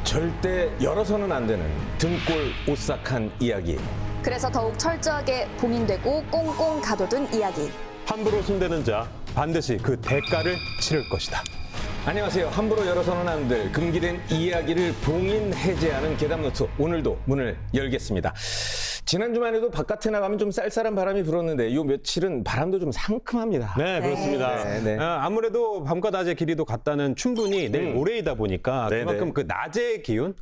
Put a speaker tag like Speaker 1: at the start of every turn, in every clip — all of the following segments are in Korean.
Speaker 1: 절대 열어서는 안 되는 등골 오싹한 이야기.
Speaker 2: 그래서 더욱 철저하게 봉인되고 꽁꽁 가둬둔 이야기.
Speaker 3: 함부로 손대는 자 반드시 그 대가를 치를 것이다.
Speaker 1: 안녕하세요. 함부로 열어서는 안 될 금기된 이야기를 봉인 해제하는 괴담노트, 오늘도 문을 열겠습니다. 지난 주만 해도 바깥에 나가면 좀 쌀쌀한 바람이 불었는데 요 며칠은 바람도 좀 상큼합니다.
Speaker 3: 네, 그렇습니다.
Speaker 1: 네.
Speaker 3: 아무래도 밤과 낮의 길이도 같다는 충분히 내일 모레이다 보니까
Speaker 1: 네,
Speaker 3: 그만큼
Speaker 1: 네.
Speaker 3: 그 낮의 기운,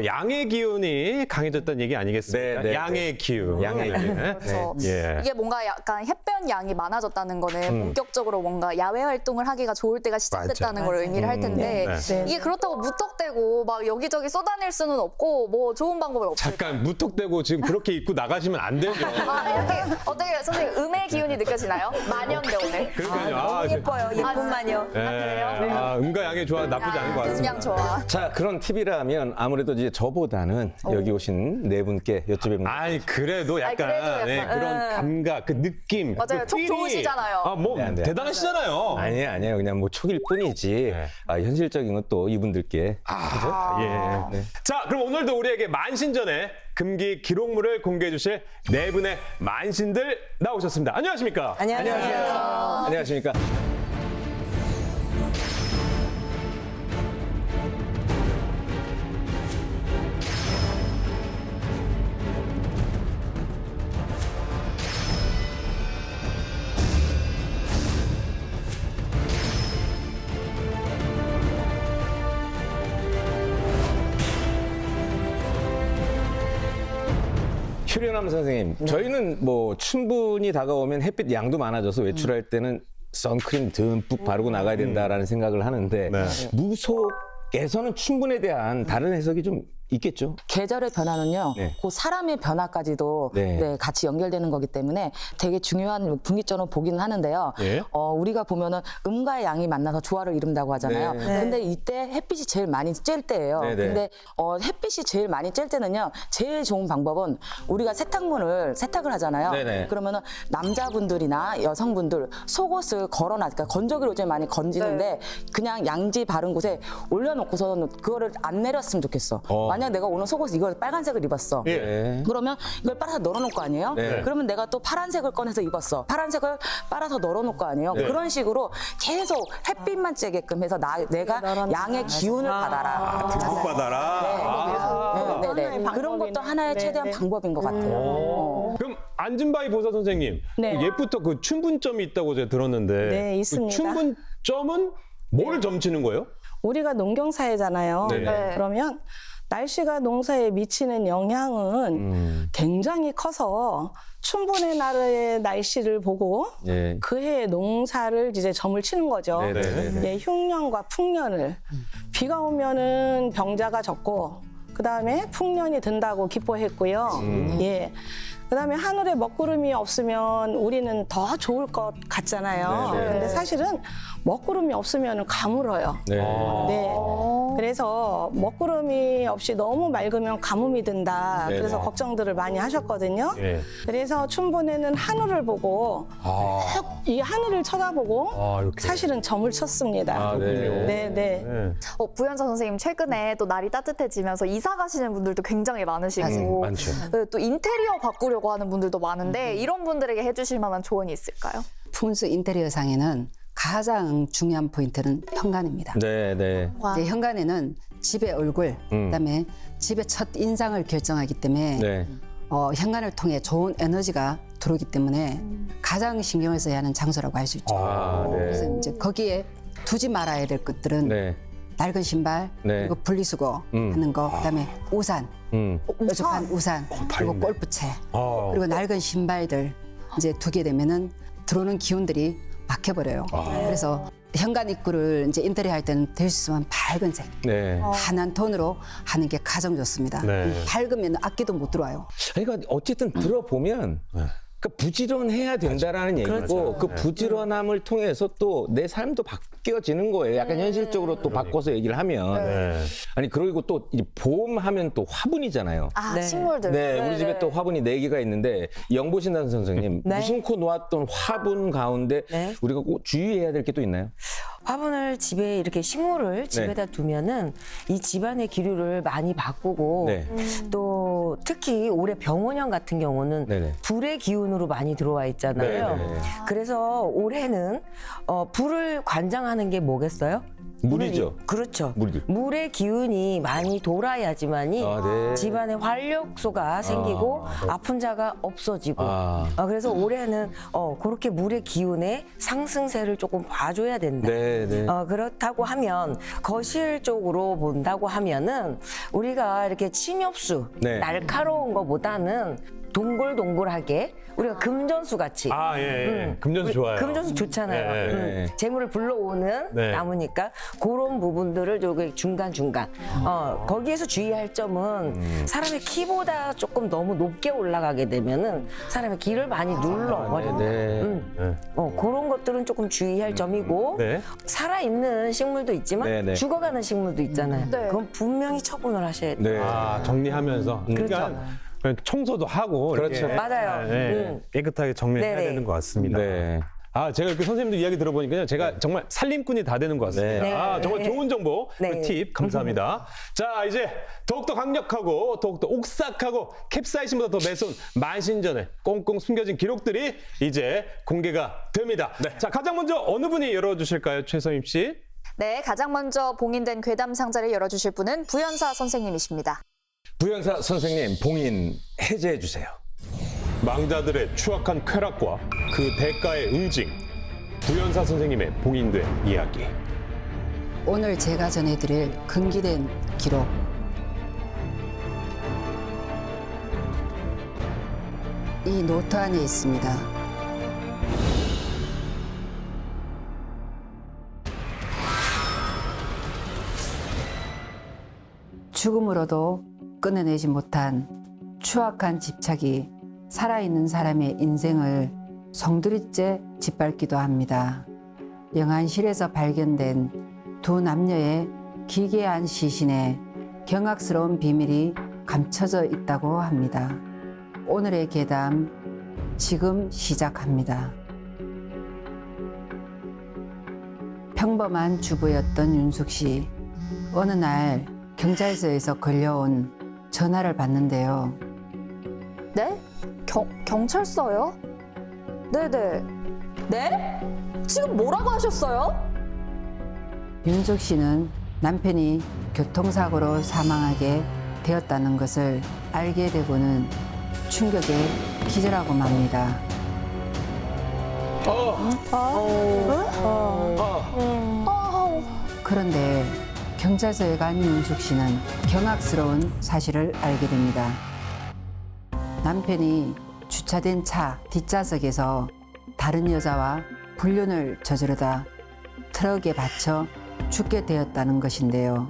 Speaker 3: 양의 기운이 강해졌다는 얘기 아니겠습니까?
Speaker 1: 네, 네,
Speaker 3: 양의 기운.
Speaker 1: 양의 기운.
Speaker 2: 그렇죠.
Speaker 3: 예.
Speaker 2: 이게 뭔가 약간 햇볕 양이 많아졌다는 거는 본격적으로 뭔가 야외 활동을 하기가 좋을 때가 시작됐다는 걸 의미를 할 텐데
Speaker 3: 네.
Speaker 2: 이게 그렇다고 무턱대고 막 여기저기 쏟아낼 수는 없고 뭐 좋은 방법이 없어요.
Speaker 3: 잠깐 무턱대고 지금 그렇게 입고 나가시면 안 되죠.
Speaker 2: 아, 이렇게 어떻게 선생님 음의 기운이 느껴지나요? 마녀인데 오늘.
Speaker 3: 그러니까요.
Speaker 4: 너무 예뻐요. 예쁜 마녀.
Speaker 3: 네. 음과 양의 조화 나쁘지 않은 것 같습니다.
Speaker 2: 음양 좋아.
Speaker 1: 자, 그런 팁이라면 아무래도 이제 저보다는 여기 오신 네 분께 여쭤봅니다.
Speaker 3: 아니 그래도 약간,
Speaker 2: 그래도 약간,
Speaker 3: 네, 그런 감각, 그 느낌,
Speaker 2: 맞아요.
Speaker 3: 그
Speaker 2: 촉
Speaker 3: 필이,
Speaker 2: 좋으시잖아요.
Speaker 3: 뭐
Speaker 1: 네, 네.
Speaker 3: 대단하시잖아요.
Speaker 1: 아니에요. 그냥 뭐 촉일 뿐이지.
Speaker 3: 네.
Speaker 1: 현실적인 건 또 이분들께.
Speaker 3: 예. 자, 그럼 오늘도 우리에게 만신전에 금기 기록물을 공개해 주실 네 분의 만신들 나오셨습니다. 안녕하십니까?
Speaker 4: 안녕하세요.
Speaker 1: 안녕하십니까. 휴련함 선생님, 저희는 뭐 충분히 다가오면 햇빛 양도 많아져서 외출할 때는 선크림 듬뿍 바르고 나가야 된다라는 생각을 하는데
Speaker 3: 네.
Speaker 1: 무속에서는 충분에 대한 다른 해석이 좀 있겠죠?
Speaker 5: 계절의 변화는요,
Speaker 1: 네.
Speaker 5: 그 사람의 변화까지도
Speaker 1: 네.
Speaker 5: 같이 연결되는 거기 때문에 되게 중요한 분기점을 보기는 하는데요.
Speaker 3: 예.
Speaker 5: 우리가 보면은 음과 양이 만나서 조화를 이룬다고 하잖아요.
Speaker 1: 네.
Speaker 5: 근데 이때 햇빛이 제일 많이 쬐일 때예요.
Speaker 1: 네, 네.
Speaker 5: 근데 햇빛이 제일 많이 쬐일 때는요, 제일 좋은 방법은 우리가 세탁을 하잖아요.
Speaker 1: 네, 네.
Speaker 5: 그러면은 남자분들이나 여성분들 속옷을 걸어놔, 그러니까 건조기로 요즘 많이 건지는데 그냥 양지 바른 곳에 올려놓고서는 그거를 안 내렸으면 좋겠어. 만약 내가 오늘 속옷 이걸 빨간색을 입었어.
Speaker 3: 예.
Speaker 1: 네.
Speaker 5: 그러면 이걸 빨아서 널어놓을 거 아니에요?
Speaker 1: 네.
Speaker 5: 그러면 내가 또 파란색을 꺼내서 입었어. 파란색을 빨아서 널어놓을 거 아니에요?
Speaker 3: 네.
Speaker 5: 그런 식으로 계속 햇빛만 쬐게끔 해서 내가 양의 기운을 받아라.
Speaker 3: 듬뿍 받아라.
Speaker 5: 네네. 그런 것도 하나의 최대한 방법인 것 같아요.
Speaker 3: 그럼 안진바이 보사 선생님,
Speaker 4: 네.
Speaker 3: 옛부터 그 춘분점이 있다고 제가 들었는데
Speaker 4: 네, 있습니다.
Speaker 3: 그 춘분점은 뭘 점치는 거예요?
Speaker 4: 우리가 농경사회잖아요.
Speaker 3: 네네.
Speaker 4: 그러면 날씨가 농사에 미치는 영향은 굉장히 커서 춘분의 날의 날씨를 보고
Speaker 1: 네.
Speaker 4: 그 해의 농사를 이제 점을 치는 거죠.
Speaker 1: 네네네.
Speaker 4: 예, 흉년과 풍년을. 비가 오면은 병자가 적고 그 다음에 풍년이 든다고 기뻐했고요. 예. 그다음에 하늘에 먹구름이 없으면 우리는 더 좋을 것 같잖아요.
Speaker 1: 네네.
Speaker 4: 근데 사실은 먹구름이 없으면 가물어요.
Speaker 1: 네.
Speaker 4: 네. 그래서 먹구름이 없이 너무 맑으면 가뭄이 든다.
Speaker 1: 네네.
Speaker 4: 그래서 걱정들을 많이 하셨거든요.
Speaker 3: 예.
Speaker 4: 그래서 춘분에는 하늘을 보고 이 하늘을 쳐다보고
Speaker 3: 이렇게.
Speaker 4: 사실은 점을 쳤습니다.
Speaker 1: 아, 네.
Speaker 4: 네, 네.
Speaker 3: 네.
Speaker 2: 부연자 선생님 최근에 또 날이 따뜻해지면서 이사 가시는 분들도 굉장히 많으시고
Speaker 1: 많죠.
Speaker 2: 네, 또 인테리어 바꾸려고 하는 분들도 많은데 이런 분들에게 해주실 만한 조언이 있을까요?
Speaker 6: 풍수 인테리어상에는 가장 중요한 포인트는 현관입니다.
Speaker 1: 네.
Speaker 6: 이제 현관에는 집의 얼굴, 그다음에 집의 첫 인상을 결정하기 때문에
Speaker 1: 네.
Speaker 6: 현관을 통해 좋은 에너지가 들어오기 때문에 가장 신경을 써야 하는 장소라고 할 수 있죠. 그래서
Speaker 1: 네.
Speaker 6: 이제 거기에 두지 말아야 될 것들은
Speaker 1: 네.
Speaker 6: 낡은 신발,
Speaker 1: 네.
Speaker 6: 그리고 분리수거 하는 거, 그다음에 우산, 뾰족한 우산, 그리고
Speaker 3: 있네.
Speaker 6: 골프채,
Speaker 3: 아.
Speaker 6: 그리고 낡은 신발들 이제 두게 되면은 들어오는 기운들이 막혀버려요. 그래서 현관 입구를 이제 인테리어 할 때는 될 수 있으면 밝은색,
Speaker 1: 네.
Speaker 6: 환한 톤으로 하는 게 가장 좋습니다.
Speaker 3: 네.
Speaker 6: 밝으면 악기도 못 들어와요.
Speaker 1: 그러니까 어쨌든 들어보면 그러니까 부지런해야 된다라는 얘기고 그 부지런함을 통해서 또 내 삶도 바뀌어지는 거예요. 약간 현실적으로 또 바꿔서 얘기를 하면
Speaker 3: 네.
Speaker 1: 아니 그리고 또 이제 봄 하면 또 화분이잖아요.
Speaker 2: 아,
Speaker 4: 네.
Speaker 2: 식물들.
Speaker 1: 네, 우리 집에 또 화분이 4개가 있는데 영보신다는 선생님
Speaker 4: 네.
Speaker 1: 무심코 놓았던 화분 가운데
Speaker 4: 네.
Speaker 1: 우리가 꼭 주의해야 될 게 또 있나요?
Speaker 7: 화분을 집에 이렇게 식물을 집에다 두면은 이 집안의 기류를 많이 바꾸고
Speaker 1: 네.
Speaker 7: 또 특히 올해 병원형 같은 경우는
Speaker 1: 네네.
Speaker 7: 불의 기운으로 많이 들어와 있잖아요.
Speaker 1: 네네.
Speaker 7: 그래서 올해는 불을 관장하는 게 뭐겠어요?
Speaker 1: 물이죠.
Speaker 7: 그렇죠.
Speaker 1: 물.
Speaker 7: 물의 기운이 많이 돌아야지만이
Speaker 1: 아, 네.
Speaker 7: 집안에 활력소가 생기고 아픈 자가 없어지고 그래서 올해는 그렇게 물의 기운의 상승세를 조금 봐줘야 된다.
Speaker 1: 네, 네.
Speaker 7: 그렇다고 하면 거실 쪽으로 본다고 하면은 우리가 이렇게 침엽수
Speaker 1: 네.
Speaker 7: 날카로운 거보다는 동글동글하게 우리가 금전수 같이
Speaker 3: 금전수 좋아요.
Speaker 7: 금전수 좋잖아요.
Speaker 3: 네.
Speaker 7: 재물을 불러오는
Speaker 3: 네.
Speaker 7: 나무니까 그런 부분들을 저기 중간중간 거기에서 주의할 점은 사람의 키보다 조금 너무 높게 올라가게 되면은 사람의 키를 많이 눌러버린다.
Speaker 1: 네.
Speaker 7: 그런 것들은 조금 주의할 점이고
Speaker 3: 네.
Speaker 7: 살아있는 식물도 있지만
Speaker 1: 네, 네.
Speaker 7: 죽어가는 식물도 있잖아요.
Speaker 2: 네.
Speaker 7: 그건 분명히 처분을 하셔야 돼요.
Speaker 1: 네.
Speaker 3: 정리하면서. 그러니까 청소도 하고.
Speaker 1: 그렇죠.
Speaker 3: 이렇게,
Speaker 7: 맞아요.
Speaker 3: 깨끗하게 정리해야
Speaker 7: 네네.
Speaker 3: 되는 것 같습니다.
Speaker 1: 네.
Speaker 3: 제가 그 선생님들 이야기 들어보니까요. 제가 정말 살림꾼이 다 되는 것 같습니다.
Speaker 7: 네.
Speaker 3: 정말 좋은 정보,
Speaker 7: 네.
Speaker 3: 팁 감사합니다. 자, 이제 더욱더 강력하고 더욱더 옥삭하고 캡사이신보다 더 매서운 만신전에 꽁꽁 숨겨진 기록들이 이제 공개가 됩니다. 자, 가장 먼저 어느 분이 열어주실까요, 최서임 씨?
Speaker 2: 네, 가장 먼저 봉인된 괴담 상자를 열어주실 분은 부연사 선생님이십니다.
Speaker 1: 부연사 선생님 봉인 해제해 주세요.
Speaker 3: 망자들의 추악한 쾌락과 그 대가의 응징. 부연사 선생님의 봉인된 이야기.
Speaker 6: 오늘 제가 전해드릴 금기된 기록. 이 노트 안에 있습니다. 죽음으로도 끊어내지 못한 추악한 집착이 살아있는 사람의 인생을 송두리째 짓밟기도 합니다. 영안실에서 발견된 두 남녀의 기괴한 시신에 경악스러운 비밀이 감춰져 있다고 합니다. 오늘의 괴담 지금 시작합니다. 평범한 주부였던 윤숙 씨. 어느 날 경찰서에서 걸려온 전화를 받는데요.
Speaker 2: 네? 경찰서요? 네네. 네? 지금 뭐라고 하셨어요?
Speaker 6: 윤숙 씨는 남편이 교통사고로 사망하게 되었다는 것을 알게 되고는 충격에 기절하고 맙니다. 그런데 경찰서에 간 윤숙 씨는 경악스러운 사실을 알게 됩니다. 남편이 주차된 차 뒷좌석에서 다른 여자와 불륜을 저지르다 트럭에 받쳐 죽게 되었다는 것인데요.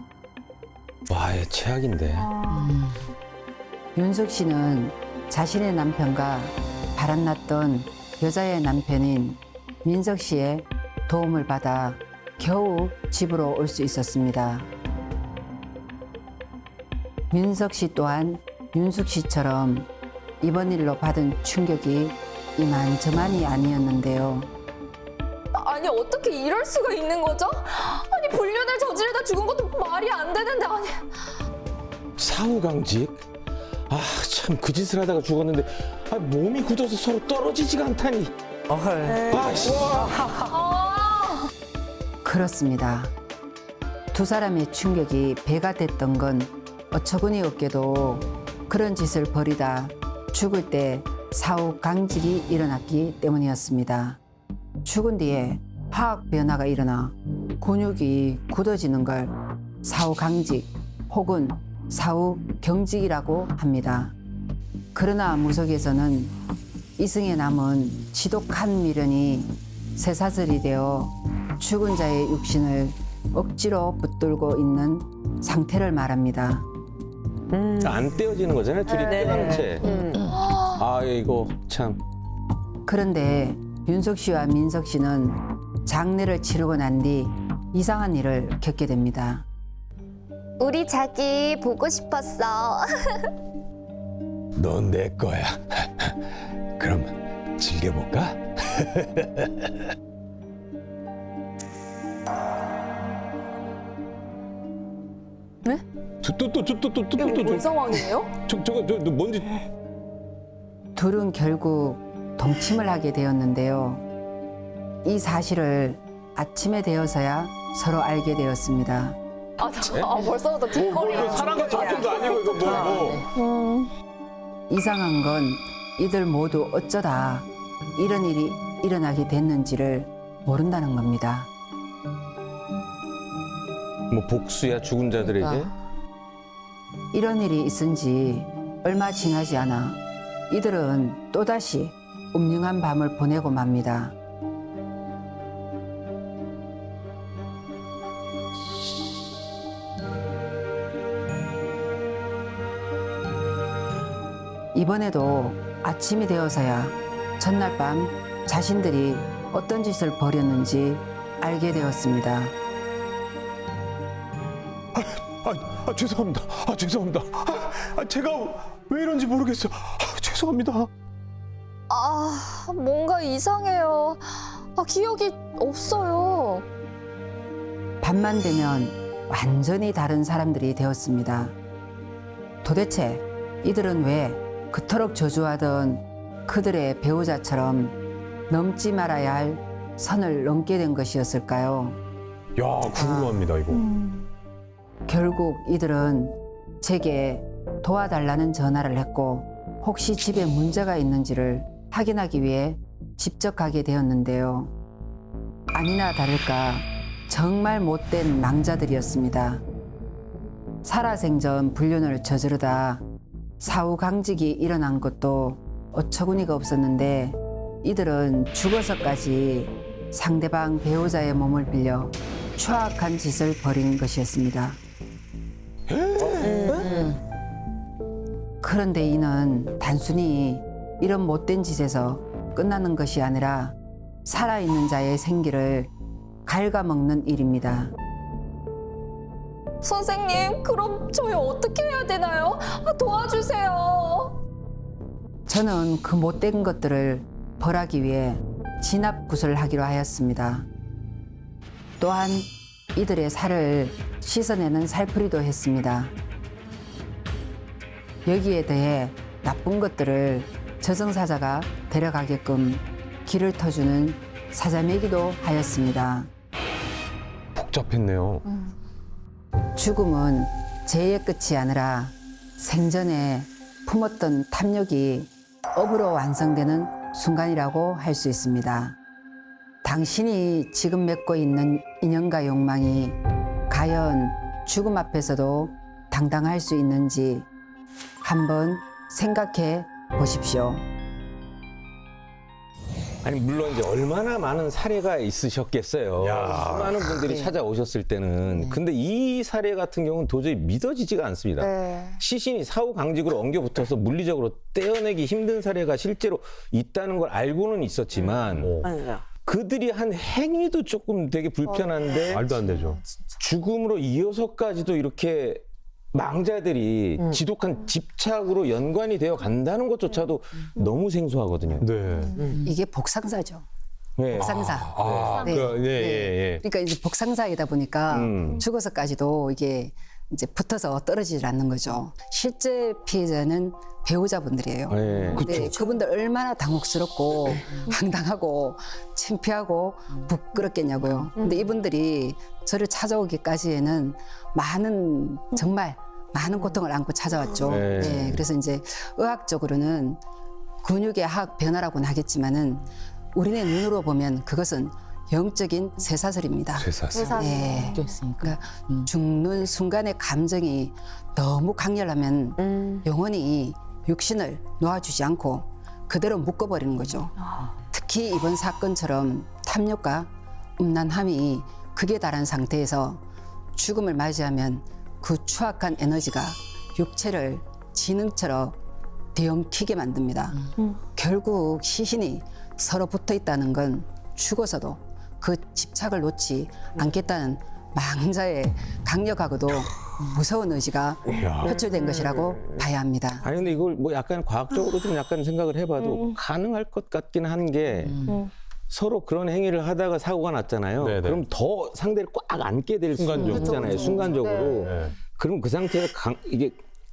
Speaker 1: 와, 얘 최악인데.
Speaker 6: 윤숙 씨는 자신의 남편과 바람났던 여자의 남편인 민석 씨의 도움을 받아 겨우 집으로 올 수 있었습니다. 민석 씨 또한 윤숙 씨처럼 이번 일로 받은 충격이 이만저만이 아니었는데요.
Speaker 2: 아니 어떻게 이럴 수가 있는 거죠? 아니 불륜을 저지르다 죽은 것도 말이 안 되는데 아니.
Speaker 1: 사후강직? 참 그 짓을 하다가 죽었는데 몸이 굳어서 서로 떨어지지가 않다니. 씨.
Speaker 6: 그렇습니다. 두 사람의 충격이 배가 됐던 건 어처구니 없게도 그런 짓을 벌이다 죽을 때 사후 강직이 일어났기 때문이었습니다. 죽은 뒤에 화학 변화가 일어나 근육이 굳어지는 걸 사후 강직 혹은 사후 경직이라고 합니다. 그러나 무속에서는 이승에 남은 지독한 미련이 쇠사슬이 되어 죽은 자의 육신을 억지로 붙들고 있는 상태를 말합니다.
Speaker 1: 안 떼어지는 거잖아요. 둘이 떼어놓은 채. 이거 참.
Speaker 6: 그런데 윤석 씨와 민석 씨는 장례를 치르고 난 뒤 이상한 일을 겪게 됩니다.
Speaker 2: 우리 자기 보고 싶었어.
Speaker 1: 넌 내 거야. 그럼 즐겨볼까?
Speaker 2: 네? 이게 뭔 상황이에요?
Speaker 3: 저거 뭔지.
Speaker 6: 둘은 결국 동침을 하게 되었는데요. 이 사실을 아침에 되어서야 서로 알게 되었습니다.
Speaker 2: 벌써부터 뒷거리가.
Speaker 3: 사랑과 전쟁도 아니고 이거 뭐.
Speaker 6: 이상한 건 이들 모두 어쩌다 이런 일이 일어나게 됐는지를 모른다는 겁니다.
Speaker 1: 뭐 복수야 죽은 자들에게?
Speaker 6: 이런 일이 있은 지 얼마 지나지 않아 이들은 또다시 음흉한 밤을 보내고 맙니다. 이번에도 아침이 되어서야 전날 밤 자신들이 어떤 짓을 벌였는지 알게 되었습니다.
Speaker 3: 죄송합니다. 죄송합니다. 제가 왜 이런지 모르겠어요. 죄송합니다.
Speaker 2: 뭔가 이상해요. 기억이 없어요.
Speaker 6: 밤만 되면 완전히 다른 사람들이 되었습니다. 도대체 이들은 왜 그토록 저주하던 그들의 배우자처럼 넘지 말아야 할 선을 넘게 된 것이었을까요?
Speaker 3: 야, 궁금합니다, 이거.
Speaker 6: 결국 이들은 제게 도와달라는 전화를 했고 혹시 집에 문제가 있는지를 확인하기 위해 직접 가게 되었는데요. 아니나 다를까 정말 못된 망자들이었습니다. 살아생전 불륜을 저지르다 사후강직이 일어난 것도 어처구니가 없었는데 이들은 죽어서까지 상대방 배우자의 몸을 빌려 추악한 짓을 벌인 것이었습니다. 그런데 이는 단순히 이런 못된 짓에서 끝나는 것이 아니라 살아있는 자의 생기를 갉아먹는 일입니다.
Speaker 2: 선생님, 그럼 저희 어떻게 해야 되나요? 도와주세요.
Speaker 6: 저는 그 못된 것들을 벌하기 위해 진압굿을 하기로 하였습니다. 또한 이들의 살을 씻어내는 살풀이도 했습니다. 여기에 대해 나쁜 것들을 저승사자가 데려가게끔 길을 터주는 사자매기도 하였습니다.
Speaker 3: 복잡했네요.
Speaker 6: 죽음은 죄의 끝이 아니라 생전에 품었던 탐욕이 업으로 완성되는 순간이라고 할 수 있습니다. 당신이 지금 맺고 있는 인연과 욕망이 과연 죽음 앞에서도 당당할 수 있는지 한번 생각해 보십시오.
Speaker 1: 아니 물론 이제 얼마나 많은 사례가 있으셨겠어요.
Speaker 3: 야.
Speaker 1: 수많은 분들이 찾아오셨을 때는. 근데 이 사례 같은 경우는 도저히 믿어지지가 않습니다.
Speaker 2: 네.
Speaker 1: 시신이 사후 강직으로 엉겨 붙어서 물리적으로 떼어내기 힘든 사례가 실제로 있다는 걸 알고는 있었지만 그들이 한 행위도 조금 되게 불편한데
Speaker 3: 말도 안 되죠.
Speaker 1: 죽음으로 이어서까지도 이렇게 망자들이 지독한 집착으로 연관이 되어 간다는 것조차도 너무 생소하거든요.
Speaker 3: 네.
Speaker 6: 이게 복상사죠.
Speaker 1: 네.
Speaker 6: 복상사. 네.
Speaker 3: 예.
Speaker 6: 그러니까 이제 복상사이다 보니까 죽어서까지도 이게 이제 붙어서 떨어지질 않는 거죠. 실제 피해자는 배우자분들이에요.
Speaker 1: 네.
Speaker 6: 근데 그분들 얼마나 당혹스럽고 황당하고 창피하고 부끄럽겠냐고요. 근데 이분들이 저를 찾아오기까지에는 정말 많은 고통을 안고 찾아왔죠.
Speaker 1: 네.
Speaker 6: 네, 그래서 이제 의학적으로는 근육의 화학 변화라고는 하겠지만은 우리네 눈으로 보면 그것은 영적인 쇠사슬입니다.
Speaker 1: 쇠사슬.
Speaker 6: 네. 그러니까 죽는 순간의 감정이 너무 강렬하면 영혼이 육신을 놓아주지 않고 그대로 묶어버리는 거죠. 특히 이번 사건처럼 탐욕과 음란함이 극에 달한 상태에서 죽음을 맞이하면 그 추악한 에너지가 육체를 지능처럼 뒤엉키게 만듭니다. 결국 시신이 서로 붙어 있다는 건 죽어서도 그 집착을 놓지 않겠다는 망자의 강력하고도 무서운 의지가 표출된 것이라고 봐야 합니다.
Speaker 1: 아니 근데 이걸 뭐 약간 과학적으로 좀 약간 생각을 해봐도 가능할 것 같긴 한 게 서로 그런 행위를 하다가 사고가 났잖아요.
Speaker 3: 네네.
Speaker 1: 그럼 더 상대를 꽉 안게 될 순간잖아요. 순간적으로.
Speaker 3: 네.
Speaker 1: 그럼 그 상태에서 이게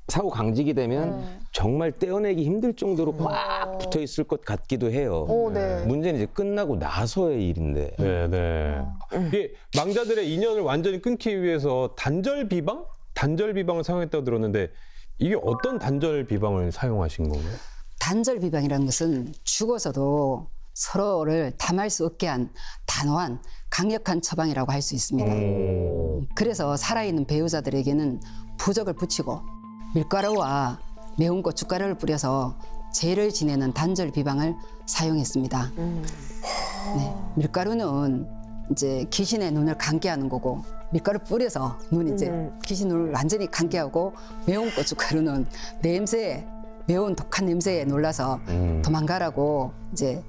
Speaker 1: 사고 강직이 되면 정말 떼어내기 힘들 정도로 꽉 붙어 있을 것 같기도 해요.
Speaker 2: 네.
Speaker 1: 문제는 이제 끝나고 나서의 일인데.
Speaker 3: 네, 네. 이게 망자들의 인연을 완전히 끊기 위해서 단절 비방을 사용했다고 들었는데 이게 어떤 단절 비방을 사용하신 건가요?
Speaker 6: 단절 비방이라는 것은 죽어서도 서로를 담할 수 없게 한 단호한 강력한 처방이라고 할 수 있습니다. 그래서 살아있는 배우자들에게는 부적을 붙이고 밀가루와 매운 고춧가루를 뿌려서 제를 지내는 단절 비방을 사용했습니다. 네, 밀가루는 이제 귀신의 눈을 감게 하는 거고 밀가루 뿌려서 귀신 눈을 완전히 감게 하고 매운 고춧가루는 매운 독한 냄새에 놀라서 도망가라고 이제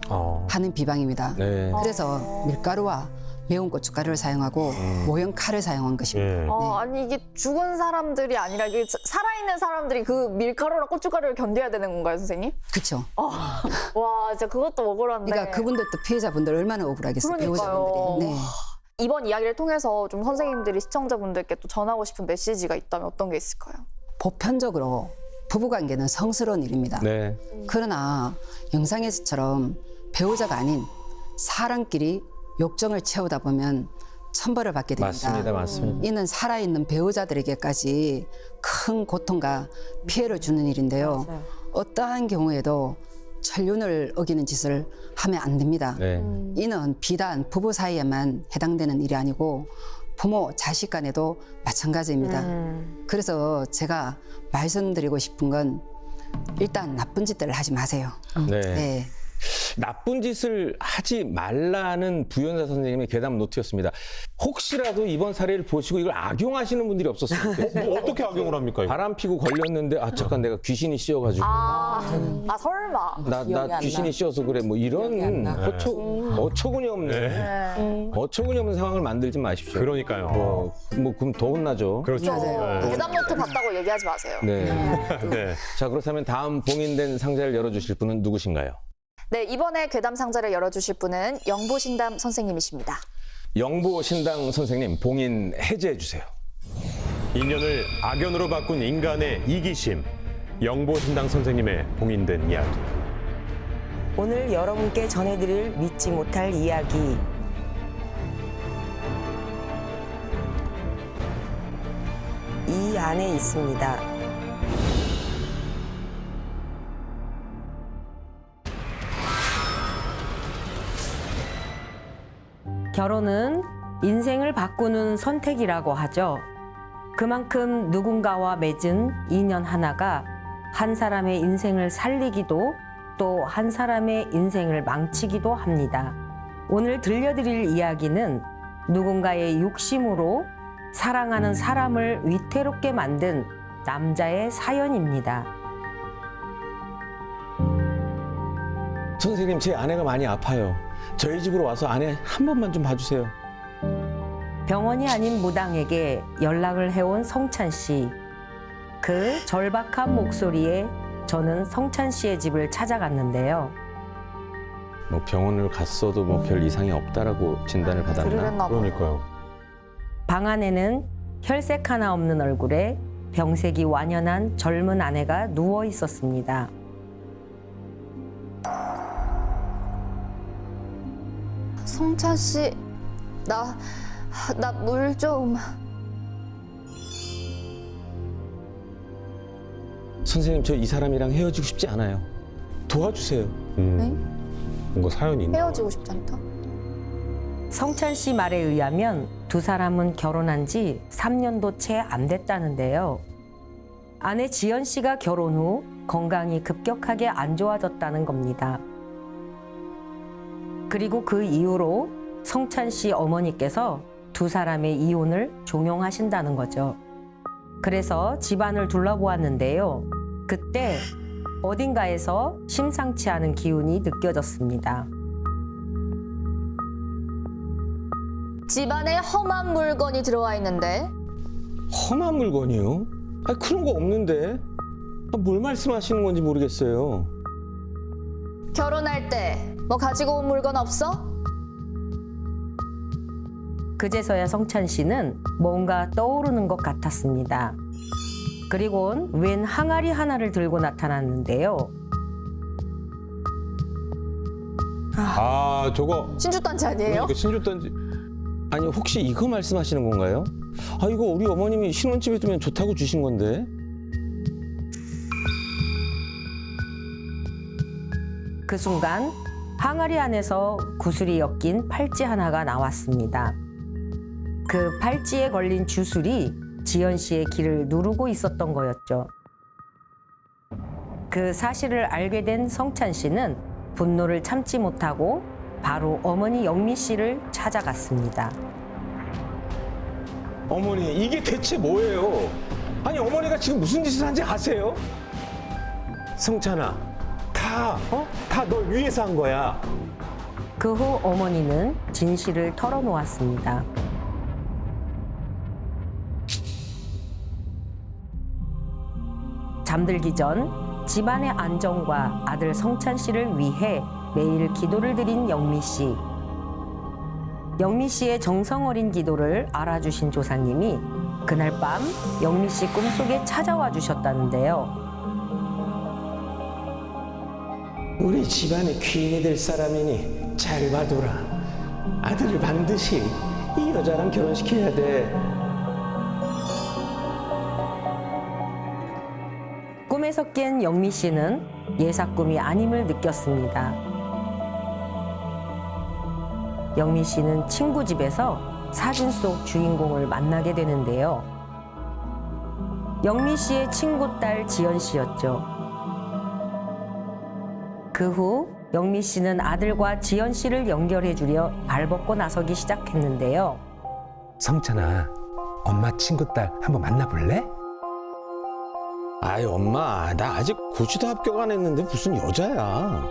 Speaker 6: 하는 비방입니다.
Speaker 1: 네.
Speaker 6: 그래서 밀가루와 매운 고춧가루를 사용하고 모형 칼을 사용한 것입니다.
Speaker 2: 아니 이게 죽은 사람들이 아니라 이게 살아있는 사람들이 그 밀가루랑 고춧가루를 견뎌야 되는 건가요, 선생님?
Speaker 6: 그렇죠.
Speaker 2: 와, 진짜 그것도 억울한데.
Speaker 6: 그러니까 그분들도 피해자분들 얼마나 억울하겠어요.
Speaker 2: 그러니까요.
Speaker 6: 배우자분들이. 네.
Speaker 2: 이번 이야기를 통해서 좀 선생님들이 시청자분들께 또 전하고 싶은 메시지가 있다면 어떤 게 있을까요?
Speaker 6: 보편적으로 부부관계는 성스러운 일입니다.
Speaker 1: 네.
Speaker 6: 그러나 영상에서처럼 배우자가 아닌 사람끼리 욕정을 채우다 보면 천벌을 받게 됩니다.
Speaker 1: 맞습니다.
Speaker 6: 이는 살아있는 배우자들에게까지 큰 고통과 피해를 주는 일인데요. 어떠한 경우에도 천륜을 어기는 짓을 하면 안 됩니다.
Speaker 1: 네.
Speaker 6: 이는 비단 부부 사이에만 해당되는 일이 아니고 부모, 자식 간에도 마찬가지입니다. 그래서 제가 말씀드리고 싶은 건 일단 나쁜 짓들을 하지 마세요.
Speaker 1: 네.
Speaker 6: 네.
Speaker 1: 나쁜 짓을 하지 말라는 부연사 선생님의 괴담 노트였습니다. 혹시라도 이번 사례를 보시고 이걸 악용하시는 분들이 없었으면 좋겠어요.
Speaker 3: 뭐 어떻게 악용을 합니까? 이거?
Speaker 1: 바람 피고 걸렸는데 잠깐 내가 귀신이 씌어가지고
Speaker 2: 설마.
Speaker 1: 나 귀신이 씌어서 그래 뭐 이런 어처구니 없는 어처구니 없는 상황을 만들지 마십시오.
Speaker 3: 그러니까요.
Speaker 1: 그럼 더 혼나죠.
Speaker 3: 그렇죠. 네.
Speaker 2: 대답 노트 봤다고 얘기하지 마세요.
Speaker 1: 네.
Speaker 3: 네.
Speaker 1: 자, 그렇다면 다음 봉인된 상자를 열어주실 분은 누구신가요?
Speaker 2: 네, 이번에 괴담 상자를 열어주실 분은 영보신담 선생님이십니다.
Speaker 1: 영보신당 선생님 봉인 해제해 주세요.
Speaker 3: 인연을 악연으로 바꾼 인간의 이기심. 영보신당 선생님의 봉인된 이야기.
Speaker 7: 오늘 여러분께 전해드릴 믿지 못할 이야기. 이 안에 있습니다. 결혼은 인생을 바꾸는 선택이라고 하죠. 그만큼 누군가와 맺은 인연 하나가 한 사람의 인생을 살리기도 또 한 사람의 인생을 망치기도 합니다. 오늘 들려드릴 이야기는 누군가의 욕심으로 사랑하는 사람을 위태롭게 만든 남자의 사연입니다.
Speaker 1: 선생님, 제 아내가 많이 아파요. 저희 집으로 와서 아내 한 번만 좀 봐주세요.
Speaker 7: 병원이 아닌 무당에게 연락을 해온 성찬 씨. 그 절박한 목소리에 저는 성찬 씨의 집을 찾아갔는데요.
Speaker 1: 뭐 병원을 갔어도 뭐 별 이상이 없다라고 진단을 받았나?
Speaker 2: 그랬나 봐요.
Speaker 3: 그러니까요.
Speaker 7: 방 안에는 혈색 하나 없는 얼굴에 병색이 완연한 젊은 아내가 누워 있었습니다.
Speaker 2: 성찬 씨, 나 물 좀.
Speaker 1: 선생님, 저 이 사람이랑 헤어지고 싶지 않아요. 도와주세요.
Speaker 3: 뭔가 사연이 있나?
Speaker 2: 헤어지고 싶지 않다.
Speaker 7: 성찬 씨 말에 의하면 두 사람은 결혼한 지 3년도 채 안 됐다는데요. 아내 지연 씨가 결혼 후 건강이 급격하게 안 좋아졌다는 겁니다. 그리고 그 이후로 성찬 씨 어머니께서 두 사람의 이혼을 종용하신다는 거죠. 그래서 집안을 둘러보았는데요. 그때 어딘가에서 심상치 않은 기운이 느껴졌습니다.
Speaker 2: 집안에 험한 물건이 들어와 있는데
Speaker 1: 험한 물건이요? 그런 거 없는데. 뭘 말씀하시는 건지 모르겠어요.
Speaker 2: 결혼할 때 뭐 가지고 온 물건 없어?
Speaker 7: 그제서야 성찬 씨는 뭔가 떠오르는 것 같았습니다. 그리곤 웬 항아리 하나를 들고 나타났는데요.
Speaker 3: 아, 저거
Speaker 2: 신주단지 아니에요?
Speaker 3: 그러니까 신주단지.
Speaker 1: 아니 혹시 이거 말씀하시는 건가요? 아 이거 우리 어머님이 신혼집에 두면 좋다고 주신 건데.
Speaker 7: 그 순간 항아리 안에서 구슬이 엮인 팔찌 하나가 나왔습니다. 그 팔찌에 걸린 주술이 지연 씨의 길을 누르고 있었던 거였죠. 그 사실을 알게 된 성찬 씨는 분노를 참지 못하고 바로 어머니 영미 씨를 찾아갔습니다.
Speaker 1: 어머니 이게 대체 뭐예요? 아니 어머니가 지금 무슨 짓을 한지 아세요?
Speaker 3: 성찬아, 다 널 위해서 한 거야.
Speaker 7: 그 후 어머니는 진실을 털어놓았습니다. 잠들기 전 집안의 안정과 아들 성찬 씨를 위해 매일 기도를 드린 영미 씨. 영미 씨의 정성 어린 기도를 알아주신 조상님이 그날 밤 영미 씨 꿈속에 찾아와 주셨다는데요.
Speaker 1: 우리 집안의 귀인이 될 사람이니 잘 봐둬라. 아들을 반드시 이 여자랑 결혼시켜야 돼.
Speaker 7: 꿈에서 깬 영미 씨는 예사 꿈이 아님을 느꼈습니다. 영미 씨는 친구 집에서 사진 속 주인공을 만나게 되는데요. 영미 씨의 친구 딸 지연 씨였죠. 그 후 영미 씨는 아들과 지연 씨를 연결해 주려 발벗고 나서기 시작했는데요.
Speaker 3: 성찬아, 엄마 친구 딸 한번 만나볼래?
Speaker 1: 아이 엄마 나 아직 고시도 합격 안 했는데 무슨 여자야.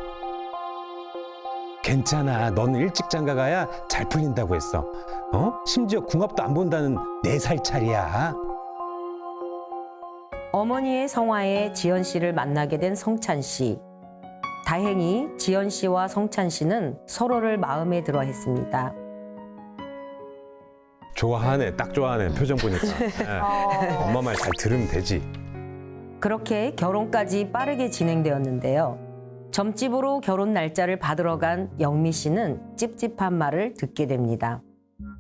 Speaker 3: 괜찮아. 넌 일찍 장가 가야 잘 풀린다고 했어. 심지어 궁합도 안 본다는 4살 차이야.
Speaker 7: 어머니의 성화에 지연 씨를 만나게 된 성찬 씨. 다행히 지연 씨와 성찬 씨는 서로를 마음에 들어 했습니다.
Speaker 3: 좋아하네. 딱 좋아하네. 표정 보니까. 엄마 말 잘 들으면 되지.
Speaker 7: 그렇게 결혼까지 빠르게 진행되었는데요. 점집으로 결혼 날짜를 받으러 간 영미 씨는 찝찝한 말을 듣게 됩니다.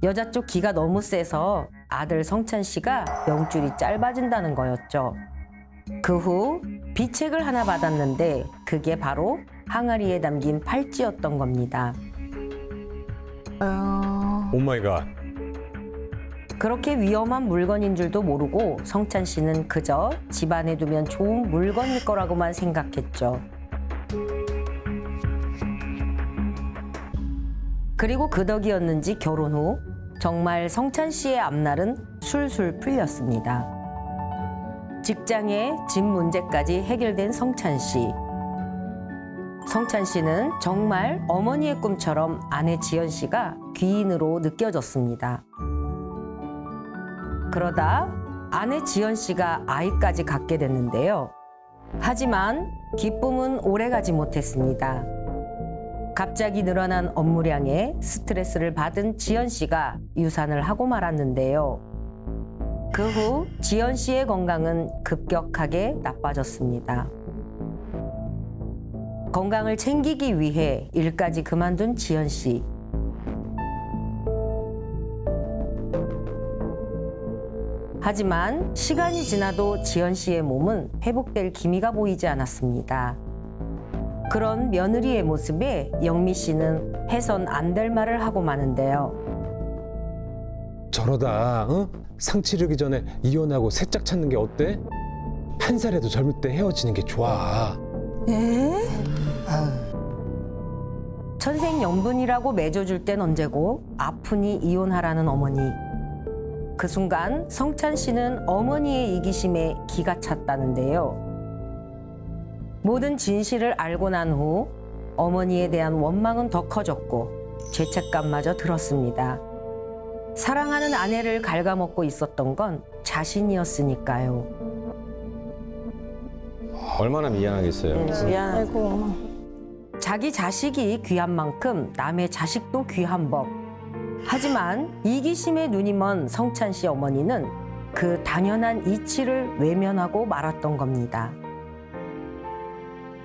Speaker 7: 여자 쪽 기가 너무 세서 아들 성찬 씨가 명줄이 짧아진다는 거였죠. 그 후 비책을 하나 받았는데 그게 바로 항아리에 담긴 팔찌였던 겁니다.
Speaker 3: 오 마이 갓.
Speaker 7: 그렇게 위험한 물건인 줄도 모르고 성찬 씨는 그저 집안에 두면 좋은 물건일 거라고만 생각했죠. 그리고 그 덕이었는지 결혼 후 정말 성찬 씨의 앞날은 술술 풀렸습니다. 직장에 집 문제까지 해결된 성찬 씨. 성찬 씨는 정말 어머니의 꿈처럼 아내 지연 씨가 귀인으로 느껴졌습니다. 그러다 아내 지연 씨가 아이까지 갖게 됐는데요. 하지만 기쁨은 오래가지 못했습니다. 갑자기 늘어난 업무량에 스트레스를 받은 지연 씨가 유산을 하고 말았는데요. 그 후 지연 씨의 건강은 급격하게 나빠졌습니다. 건강을 챙기기 위해 일까지 그만둔 지연 씨. 하지만 시간이 지나도 지연 씨의 몸은 회복될 기미가 보이지 않았습니다. 그런 며느리의 모습에 영미 씨는 해선 안 될 말을 하고 마는데요.
Speaker 3: 저러다 상 치르기 전에 이혼하고 새 짝 찾는 게 어때? 한 살에도 젊을 때 헤어지는 게 좋아.
Speaker 7: 천생연분이라고 맺어줄 땐 언제고 아프니 이혼하라는 어머니. 그 순간 성찬 씨는 어머니의 이기심에 기가 찼다는데요. 모든 진실을 알고 난 후 어머니에 대한 원망은 더 커졌고 죄책감마저 들었습니다. 사랑하는 아내를 갉아먹고 있었던 건 자신이었으니까요.
Speaker 1: 얼마나 미안하겠어요.
Speaker 4: 아이고.
Speaker 7: 자기 자식이 귀한 만큼 남의 자식도 귀한 법. 하지만 이기심에 눈이 먼 성찬 씨 어머니는 그 당연한 이치를 외면하고 말았던 겁니다.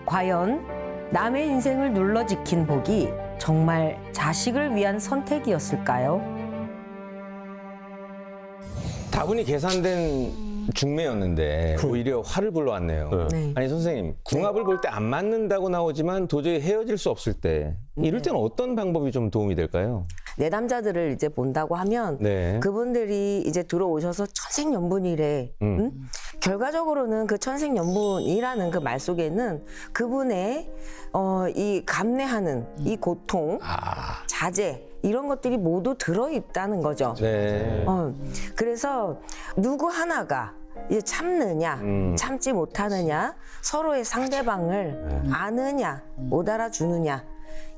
Speaker 7: 과연 남의 인생을 눌러 지킨 복이 정말 자식을 위한 선택이었을까요?
Speaker 1: 다분히 계산된 중매였는데 오히려 화를 불러왔네요.
Speaker 7: 네.
Speaker 1: 아니 선생님, 궁합을 볼 때 안 맞는다고 나오지만 도저히 헤어질 수 없을 때 이럴 때는 어떤 방법이 좀 도움이 될까요?
Speaker 7: 내담자들을 이제 본다고 하면
Speaker 1: 네.
Speaker 7: 그분들이 이제 들어오셔서 천생연분이래. 응? 결과적으로는 그 천생연분이라는 그 말 속에는 그분의 이 감내하는 이 고통, 자제 이런 것들이 모두 들어있다는 거죠.
Speaker 1: 네.
Speaker 7: 그래서 누구 하나가 이제 참느냐, 참지 못하느냐, 서로의 상대방을 아느냐, 못 알아주느냐,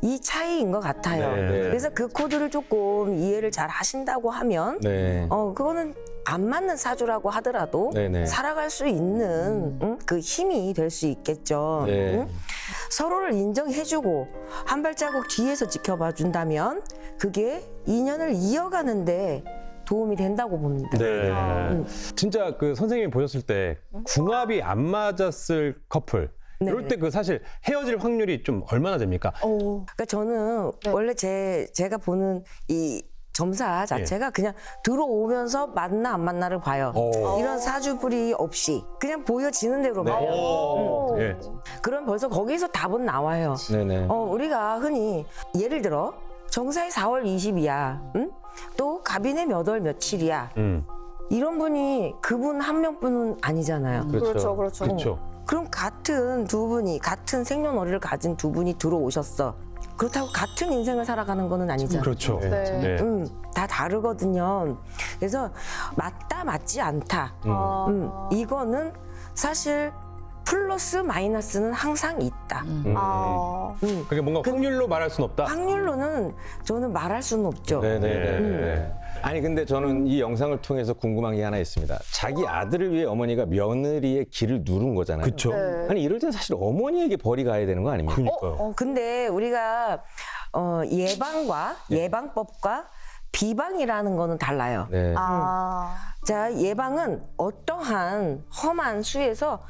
Speaker 7: 이 차이인 것 같아요.
Speaker 1: 네.
Speaker 7: 그래서 그 코드를 조금 이해를 잘 하신다고 하면,
Speaker 1: 네.
Speaker 7: 그거는 안 맞는 사주라고 하더라도
Speaker 1: 네네.
Speaker 7: 살아갈 수 있는 그 힘이 될 수 있겠죠.
Speaker 1: 네.
Speaker 7: 응? 서로를 인정해주고 한 발자국 뒤에서 지켜봐 준다면 그게 인연을 이어가는데 도움이 된다고 봅니다.
Speaker 3: 네. 진짜 그 선생님이 보셨을 때 궁합이 안 맞았을 커플 이럴 때 그 사실 헤어질 확률이 좀 얼마나 됩니까?
Speaker 7: 그러니까 저는 원래 제가 보는 이 점사 자체가 그냥 들어오면서 맞나 안 맞나를 봐요. 이런 사주불이 없이 그냥 보여지는 대로 봐요.
Speaker 3: 예.
Speaker 7: 그럼 벌써 거기서 답은 나와요.
Speaker 1: 네네.
Speaker 7: 우리가 흔히 예를 들어 정사의 4월 20이야. 응? 또 갑인의 몇 월 며칠이야. 이런 분이 그분 한 명뿐은 아니잖아요.
Speaker 2: 그렇죠.
Speaker 3: 그렇죠.
Speaker 7: 그럼 같은 두 분이 같은 생년월일을 가진 두 분이 들어오셨어. 그렇다고 같은 인생을 살아가는 거는 아니잖아요.
Speaker 3: 그렇죠.
Speaker 2: 네.
Speaker 7: 다 다르거든요. 그래서 맞다 맞지 않다. 이거는 사실 플러스 마이너스는 항상 있다.
Speaker 3: 그게 뭔가 확률로 말할 수는 없다.
Speaker 7: 확률로는 저는 말할 수는 없죠.
Speaker 1: 네네네. 아니 근데 저는 이 영상을 통해서 궁금한 게 하나 있습니다. 자기 아들을 위해 어머니가 며느리의 길을 누른 거잖아요.
Speaker 3: 그렇죠.
Speaker 2: 네.
Speaker 1: 아니 이럴 땐 사실 어머니에게 벌이 가야 되는 거 아닙니까?
Speaker 3: 그러니까요.
Speaker 7: 근데 우리가 예방과 예방법과 비방이라는 거는 달라요.
Speaker 1: 네.
Speaker 7: 자, 예방은 어떠한 험한 수에서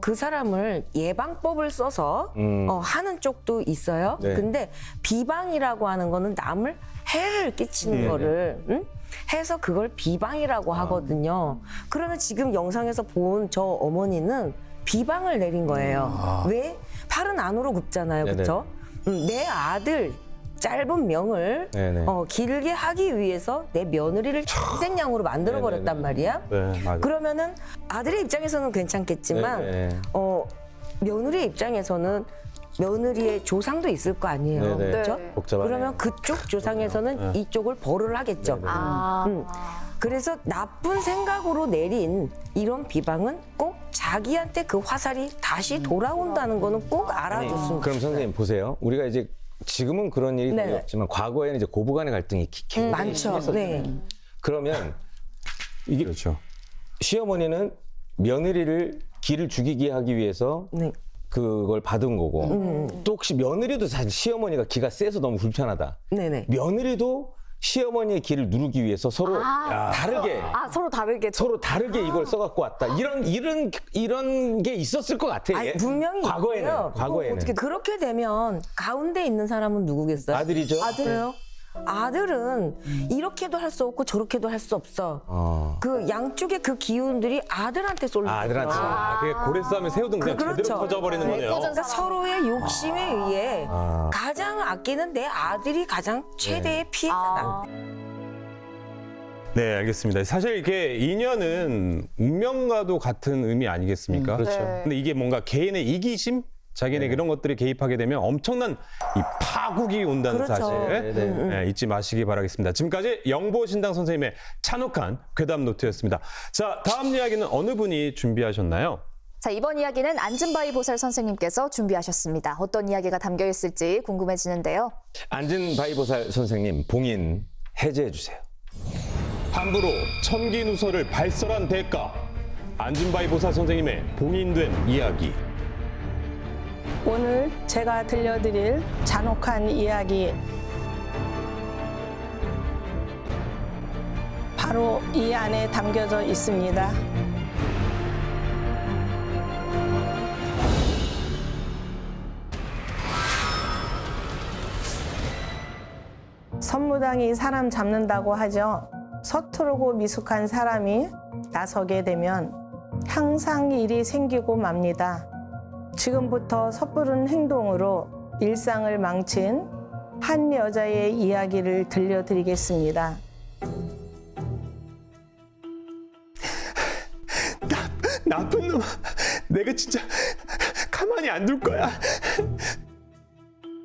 Speaker 7: 그 사람을 예방법을 써서 하는 쪽도 있어요.
Speaker 1: 네.
Speaker 7: 근데 비방이라고 하는 거는 남을 해를 끼치는 거를 해서 그걸 비방이라고 하거든요. 그러면 지금 영상에서 본 저 어머니는 비방을 내린 거예요. 왜? 팔은 안으로 굽잖아요.
Speaker 1: 네네.
Speaker 7: 그렇죠? 내 아들 짧은 명을
Speaker 1: 네네.
Speaker 7: 길게 하기 위해서 내 며느리를 희생양으로 만들어 버렸단 말이야.
Speaker 3: 네, 맞아요.
Speaker 7: 그러면은 아들의 입장에서는 괜찮겠지만
Speaker 1: 네네.
Speaker 7: 며느리의 입장에서는 며느리의 조상도 있을 거 아니에요.
Speaker 1: 네네.
Speaker 7: 그렇죠?
Speaker 2: 네.
Speaker 1: 복잡하네요.
Speaker 7: 그러면 그쪽 조상에서는 이쪽을 벌을 하겠죠. 그래서 나쁜 생각으로 내린 이런 비방은 꼭 자기한테 그 화살이 다시 돌아온다는 거는 꼭 알아줬으면
Speaker 1: 그럼 선생님 보세요. 우리가 이제 지금은 그런 일이 거의
Speaker 7: 네.
Speaker 1: 없지만 과거에는 이제 고부간의 갈등이 굉장히
Speaker 7: 많죠.
Speaker 1: 심했었죠.
Speaker 7: 네.
Speaker 1: 그러면 이게
Speaker 3: 그렇죠.
Speaker 1: 시어머니는 며느리를 기를 죽이게 하기 위해서
Speaker 7: 네.
Speaker 1: 그걸 받은 거고 또 혹시 며느리도 사실 시어머니가 기가 세서 너무 불편하다.
Speaker 7: 네네.
Speaker 1: 며느리도 시어머니의 기를 누르기 위해서 서로 다르게
Speaker 2: 서로 다르게.
Speaker 1: 서로 다르게 이걸 써갖고 왔다. 이런 게 있었을 것 같아.
Speaker 7: 아니,
Speaker 1: 예.
Speaker 7: 분명히
Speaker 1: 과거에는
Speaker 7: 있고요.
Speaker 1: 과거에는
Speaker 7: 어떻게 그렇게 되면 가운데 있는 사람은 누구겠어요?
Speaker 1: 아들이죠.
Speaker 7: 아들요. 아들은 이렇게도 할 수 없고 저렇게도 할 수 없어. 그 양쪽의 그 기운들이 아들한테 쏠려.
Speaker 1: 아들한테.
Speaker 3: 그게 고래 싸움에 새우등 그냥
Speaker 7: 그렇죠.
Speaker 3: 제대로 터져버리는 거네요.
Speaker 7: 그러니까 서로의 욕심에 의해 가장 아끼는 내 아들이 가장 최대의 피해자다.
Speaker 3: 네, 알겠습니다. 사실 이게 인연은 운명과도 같은 의미 아니겠습니까?
Speaker 1: 그렇죠.
Speaker 2: 네.
Speaker 3: 근데 이게 뭔가 개인의 이기심? 자기네 이런 것들이 개입하게 되면 엄청난 이 파국이 온다는
Speaker 7: 그렇죠.
Speaker 3: 사실 네, 잊지 마시기 바라겠습니다. 지금까지 영보신당 선생님의 찬혹한 괴담 노트였습니다. 자, 다음 이야기는 어느 분이 준비하셨나요?
Speaker 2: 자, 이번 이야기는 안진바이 보살 선생님께서 준비하셨습니다. 어떤 이야기가 담겨 있을지 궁금해지는데요.
Speaker 1: 안진바이보살 선생님 봉인 해제해 주세요.
Speaker 3: 함부로 천기누설을 발설한 대가 안진바이 보살 선생님의 봉인된 이야기.
Speaker 4: 오늘 제가 들려드릴 잔혹한 이야기 바로 이 안에 담겨져 있습니다. 선무당이 사람 잡는다고 하죠. 서투르고 미숙한 사람이 나서게 되면 항상 일이 생기고 맙니다. 지금부터 섣부른 행동으로 일상을 망친 한 여자의 이야기를 들려드리겠습니다.
Speaker 3: 나쁜 놈, 내가 진짜 가만히 안 둘 거야.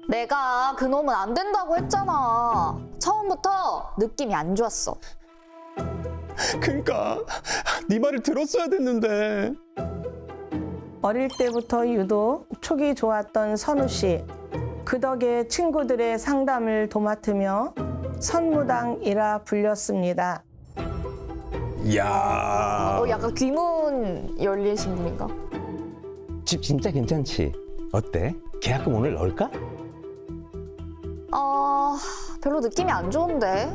Speaker 2: 내가 그놈은 안 된다고 했잖아. 처음부터 느낌이 안 좋았어.
Speaker 3: 그러니까 네 말을 들었어야 됐는데.
Speaker 4: 어릴 때부터 유독 촉이 좋았던 선우 씨. 그 덕에 친구들의 상담을 도맡으며 선무당이라 불렸습니다.
Speaker 3: 이야.
Speaker 2: 약간 귀문 열리신 분인가?
Speaker 1: 집 진짜 괜찮지? 어때? 계약금 오늘 넣을까?
Speaker 2: 별로 느낌이 안 좋은데.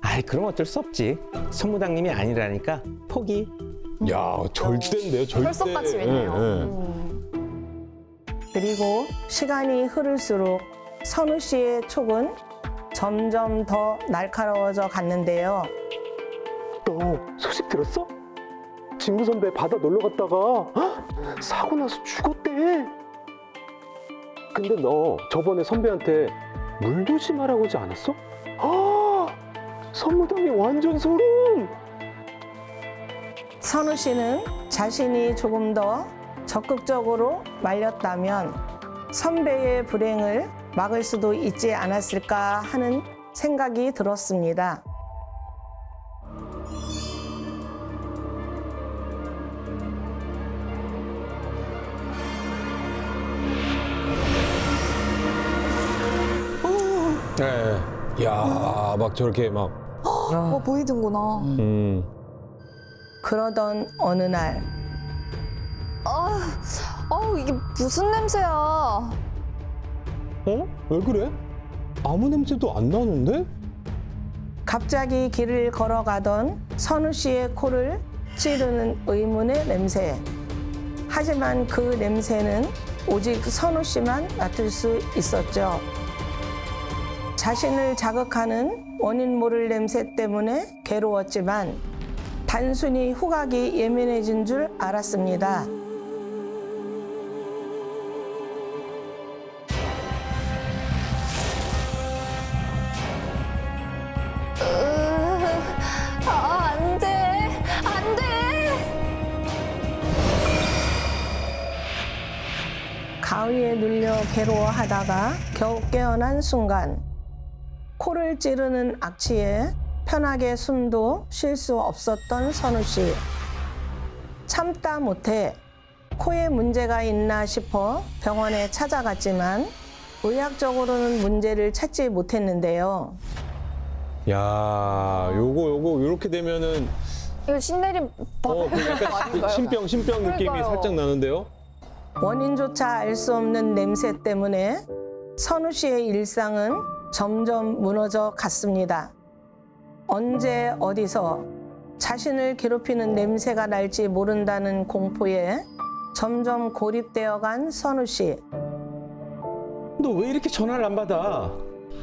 Speaker 1: 아이, 그럼 어쩔 수 없지. 선무당님이 아니라니까 포기.
Speaker 3: 야, 절대인데요, 절대.
Speaker 2: 철석같이 있네요.
Speaker 4: 그리고 시간이 흐를수록 선우 씨의 촉은 점점 더 날카로워져 갔는데요.
Speaker 3: 너 소식 들었어? 진구 선배 바다 놀러 갔다가 헉? 사고 나서 죽었대. 근데 너 저번에 선배한테 물 조심하라고 하지 않았어? 아, 선무당이 완전 소름.
Speaker 4: 선우 씨는 자신이 조금 더 적극적으로 말렸다면 선배의 불행을 막을 수도 있지 않았을까 하는 생각이 들었습니다.
Speaker 3: 네. 야, 막 저렇게 막.
Speaker 2: 보이는구나.
Speaker 4: 그러던 어느 날
Speaker 2: 이게 무슨 냄새야?
Speaker 3: 어? 왜 그래? 아무 냄새도 안 나는데?
Speaker 4: 갑자기 길을 걸어가던 선우 씨의 코를 찌르는 의문의 냄새. 하지만 그 냄새는 오직 선우 씨만 맡을 수 있었죠. 자신을 자극하는 원인 모를 냄새 때문에 괴로웠지만 단순히 후각이 예민해진 줄 알았습니다.
Speaker 2: 안 돼. 안 돼.
Speaker 4: 가위에 눌려 괴로워하다가 겨우 깨어난 순간 코를 찌르는 악취에 편하게 숨도 쉴 수 없었던 선우 씨. 참다 못해 코에 문제가 있나 싶어 병원에 찾아갔지만 의학적으로는 문제를 찾지 못했는데요.
Speaker 3: 야, 요거 요렇게 되면은
Speaker 2: 이거 신내림
Speaker 3: 그 약간 신병 느낌이
Speaker 2: 그러니까요.
Speaker 3: 살짝 나는데요.
Speaker 4: 원인조차 알 수 없는 냄새 때문에 선우 씨의 일상은 점점 무너져 갔습니다. 언제 어디서 자신을 괴롭히는 냄새가 날지 모른다는 공포에 점점 고립되어 간 선우 씨.
Speaker 1: 너 왜 이렇게 전화를 안 받아?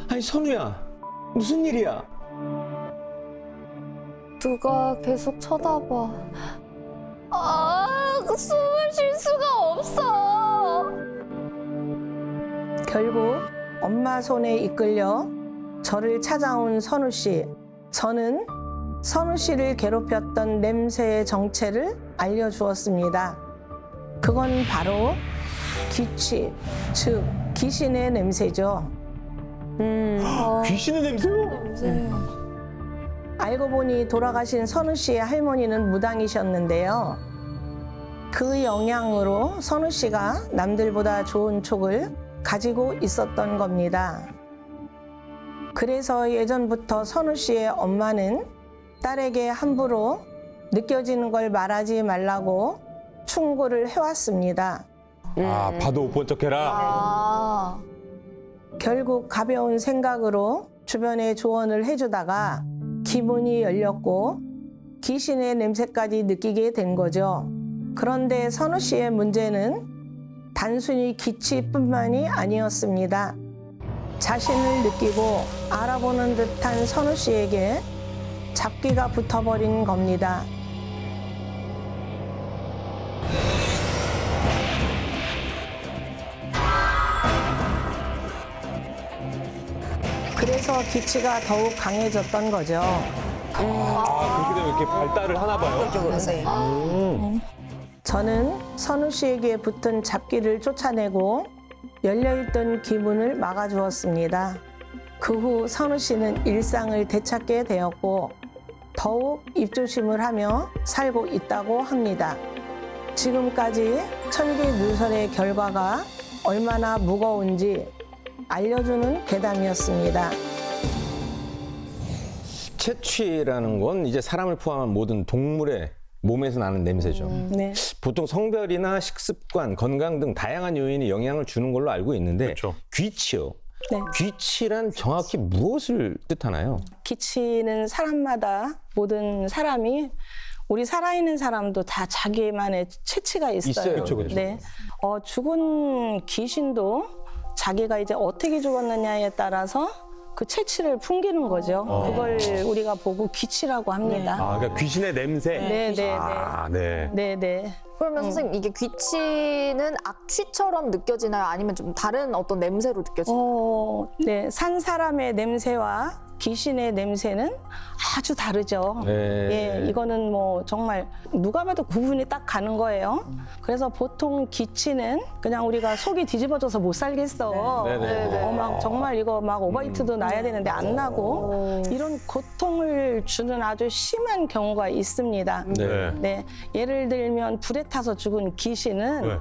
Speaker 1: 아니, 선우야, 무슨 일이야?
Speaker 2: 누가 계속 쳐다봐. 숨을 쉴 수가 없어.
Speaker 4: 결국 엄마 손에 이끌려 저를 찾아온 선우 씨. 저는 선우 씨를 괴롭혔던 냄새의 정체를 알려주었습니다. 그건 바로 귀취, 즉 귀신의 냄새죠.
Speaker 3: 귀신의 냄새요?
Speaker 4: 알고 보니 돌아가신 선우 씨의 할머니는 무당이셨는데요. 그 영향으로 선우 씨가 남들보다 좋은 촉을 가지고 있었던 겁니다. 그래서 예전부터 선우 씨의 엄마는 딸에게 함부로 느껴지는 걸 말하지 말라고 충고를 해왔습니다.
Speaker 3: 아, 봐도 못 본 척해라.
Speaker 4: 결국 가벼운 생각으로 주변에 조언을 해주다가 기문이 열렸고 귀신의 냄새까지 느끼게 된 거죠. 그런데 선우 씨의 문제는 단순히 기치뿐만이 아니었습니다. 자신을 느끼고 알아보는 듯한 선우 씨에게 잡귀가 붙어버린 겁니다. 그래서 기치가 더욱 강해졌던 거죠.
Speaker 3: 그렇게 되면 이렇게 발달을 하나 봐요.
Speaker 4: 저는 선우 씨에게 붙은 잡귀를 쫓아내고 열려있던 기문을 막아주었습니다. 그 후 선우 씨는 일상을 되찾게 되었고 더욱 입조심을 하며 살고 있다고 합니다. 지금까지 천기 누설의 결과가 얼마나 무거운지 알려주는 괴담이었습니다.
Speaker 1: 채취라는 건 이제 사람을 포함한 모든 동물의 몸에서 나는 냄새죠.
Speaker 4: 네.
Speaker 1: 보통 성별이나 식습관, 건강 등 다양한 요인이 영향을 주는 걸로 알고 있는데
Speaker 3: 그렇죠.
Speaker 1: 귀치요.
Speaker 4: 네.
Speaker 1: 귀치란 정확히 무엇을 뜻하나요?
Speaker 4: 기치는 사람마다 모든 사람이 우리 살아있는 사람도 다 자기만의 체취가 있어요.
Speaker 1: 있어요. 그렇죠, 그렇죠.
Speaker 4: 네. 죽은 귀신도 자기가 이제 어떻게 죽었느냐에 따라서 그 체취를 풍기는 거죠. 그걸 우리가 보고 기치라고 합니다.
Speaker 3: 그러니까 귀신의 냄새.
Speaker 4: 네, 네,
Speaker 3: 네.
Speaker 4: 네, 네.
Speaker 2: 그러면 선생님 이게 귀치는 악취처럼 느껴지나요? 아니면 좀 다른 어떤 냄새로 느껴지나요?
Speaker 4: 네, 산 사람의 냄새와 귀신의 냄새는 아주 다르죠.
Speaker 1: 네.
Speaker 4: 예, 이거는 뭐 정말 누가 봐도 구분이 딱 가는 거예요. 그래서 보통 기치는 그냥 우리가 속이 뒤집어져서 못 살겠어.
Speaker 1: 네, 네, 네.
Speaker 4: 막 정말 이거 막 오바이트도 나야 되는데 안 나고 이런 고통을 주는 아주 심한 경우가 있습니다.
Speaker 3: 네.
Speaker 4: 네, 예를 들면 불에 타서 죽은 귀신은
Speaker 3: 네.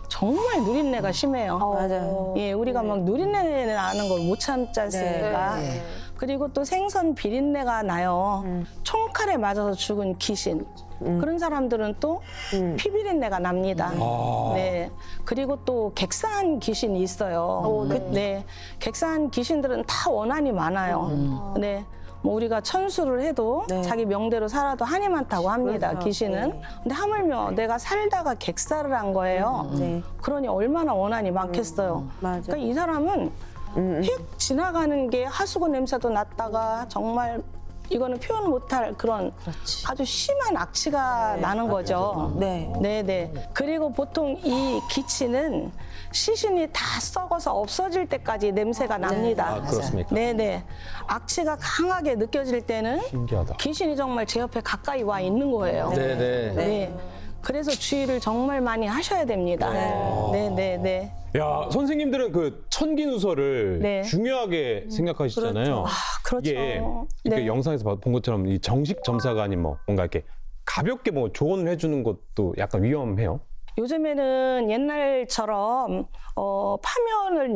Speaker 4: 정말 누린내가 심해요.
Speaker 5: 맞아요.
Speaker 4: 예, 우리가 막 누린내 나는 걸 못 참지 않습니까?
Speaker 2: 네.
Speaker 4: 그리고 또 생선 비린내가 나요. 총칼에 맞아서 죽은 귀신. 그런 사람들은 또 피비린내가 납니다. 네. 그리고 또 객사한 귀신이 있어요. 네. 객사한 귀신들은 다 원한이 많아요. 네. 뭐 우리가 천수를 해도 자기 명대로 살아도 한이 많다고 합니다. 귀신은. 근데 하물며 내가 살다가 객사를 한 거예요. 그러니 얼마나 원한이 많겠어요. 그러니까 이 사람은 휙 지나가는 게 하수구 냄새도 났다가 정말 이거는 표현 못할 그런 아주 심한 악취가 나는 거죠. 네. 그리고 보통 이 기치는 시신이 다 썩어서 없어질 때까지 냄새가 납니다.
Speaker 1: 아, 그렇습니까?
Speaker 4: 네네. 악취가 강하게 느껴질 때는
Speaker 3: 신기하다.
Speaker 4: 귀신이 정말 제 옆에 가까이 와 있는 거예요.
Speaker 1: 네네.
Speaker 4: 네. 그래서 주의를 정말 많이 하셔야 됩니다. 네.
Speaker 3: 야, 선생님들은 그 천기누설을
Speaker 4: 네.
Speaker 3: 중요하게 생각하시잖아요.
Speaker 4: 그렇죠.
Speaker 3: 이게 이렇게
Speaker 4: 네.
Speaker 3: 영상에서 본 것처럼 이 정식 점사가 아닌 뭐 뭔가 이렇게 가볍게 뭐 조언을 해주는 것도 약간 위험해요.
Speaker 4: 요즘에는 옛날처럼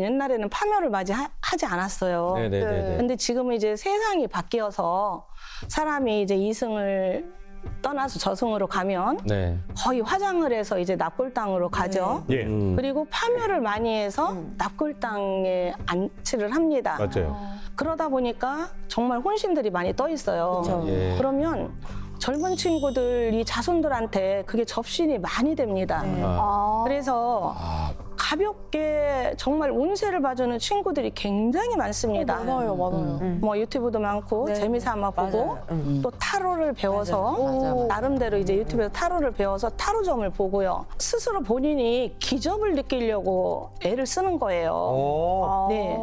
Speaker 4: 옛날에는 파멸을 맞이하지 않았어요.
Speaker 1: 네네네.
Speaker 4: 근데 지금은 이제 세상이 바뀌어서 사람이 이제 이승을 떠나서 저승으로 가면
Speaker 1: 네.
Speaker 4: 거의 화장을 해서 이제 납골당으로 가죠.
Speaker 3: 예,
Speaker 4: 그리고 파멸을 많이 해서 납골당에 안치를 합니다.
Speaker 3: 맞아요.
Speaker 4: 그러다 보니까 정말 혼신들이 많이 떠 있어요.
Speaker 1: 예.
Speaker 4: 그러면 젊은 친구들, 이 자손들한테 그게 접신이 많이 됩니다. 그래서 가볍게 정말 운세를 봐주는 친구들이 굉장히 많습니다.
Speaker 2: 많아요.
Speaker 4: 뭐 유튜브도 많고 재미삼아 보고 또 타로를 배워서 나름대로 이제 유튜브에서 타로를 배워서 타로점을 보고요. 스스로 본인이 기적을 느끼려고 애를 쓰는 거예요. 네.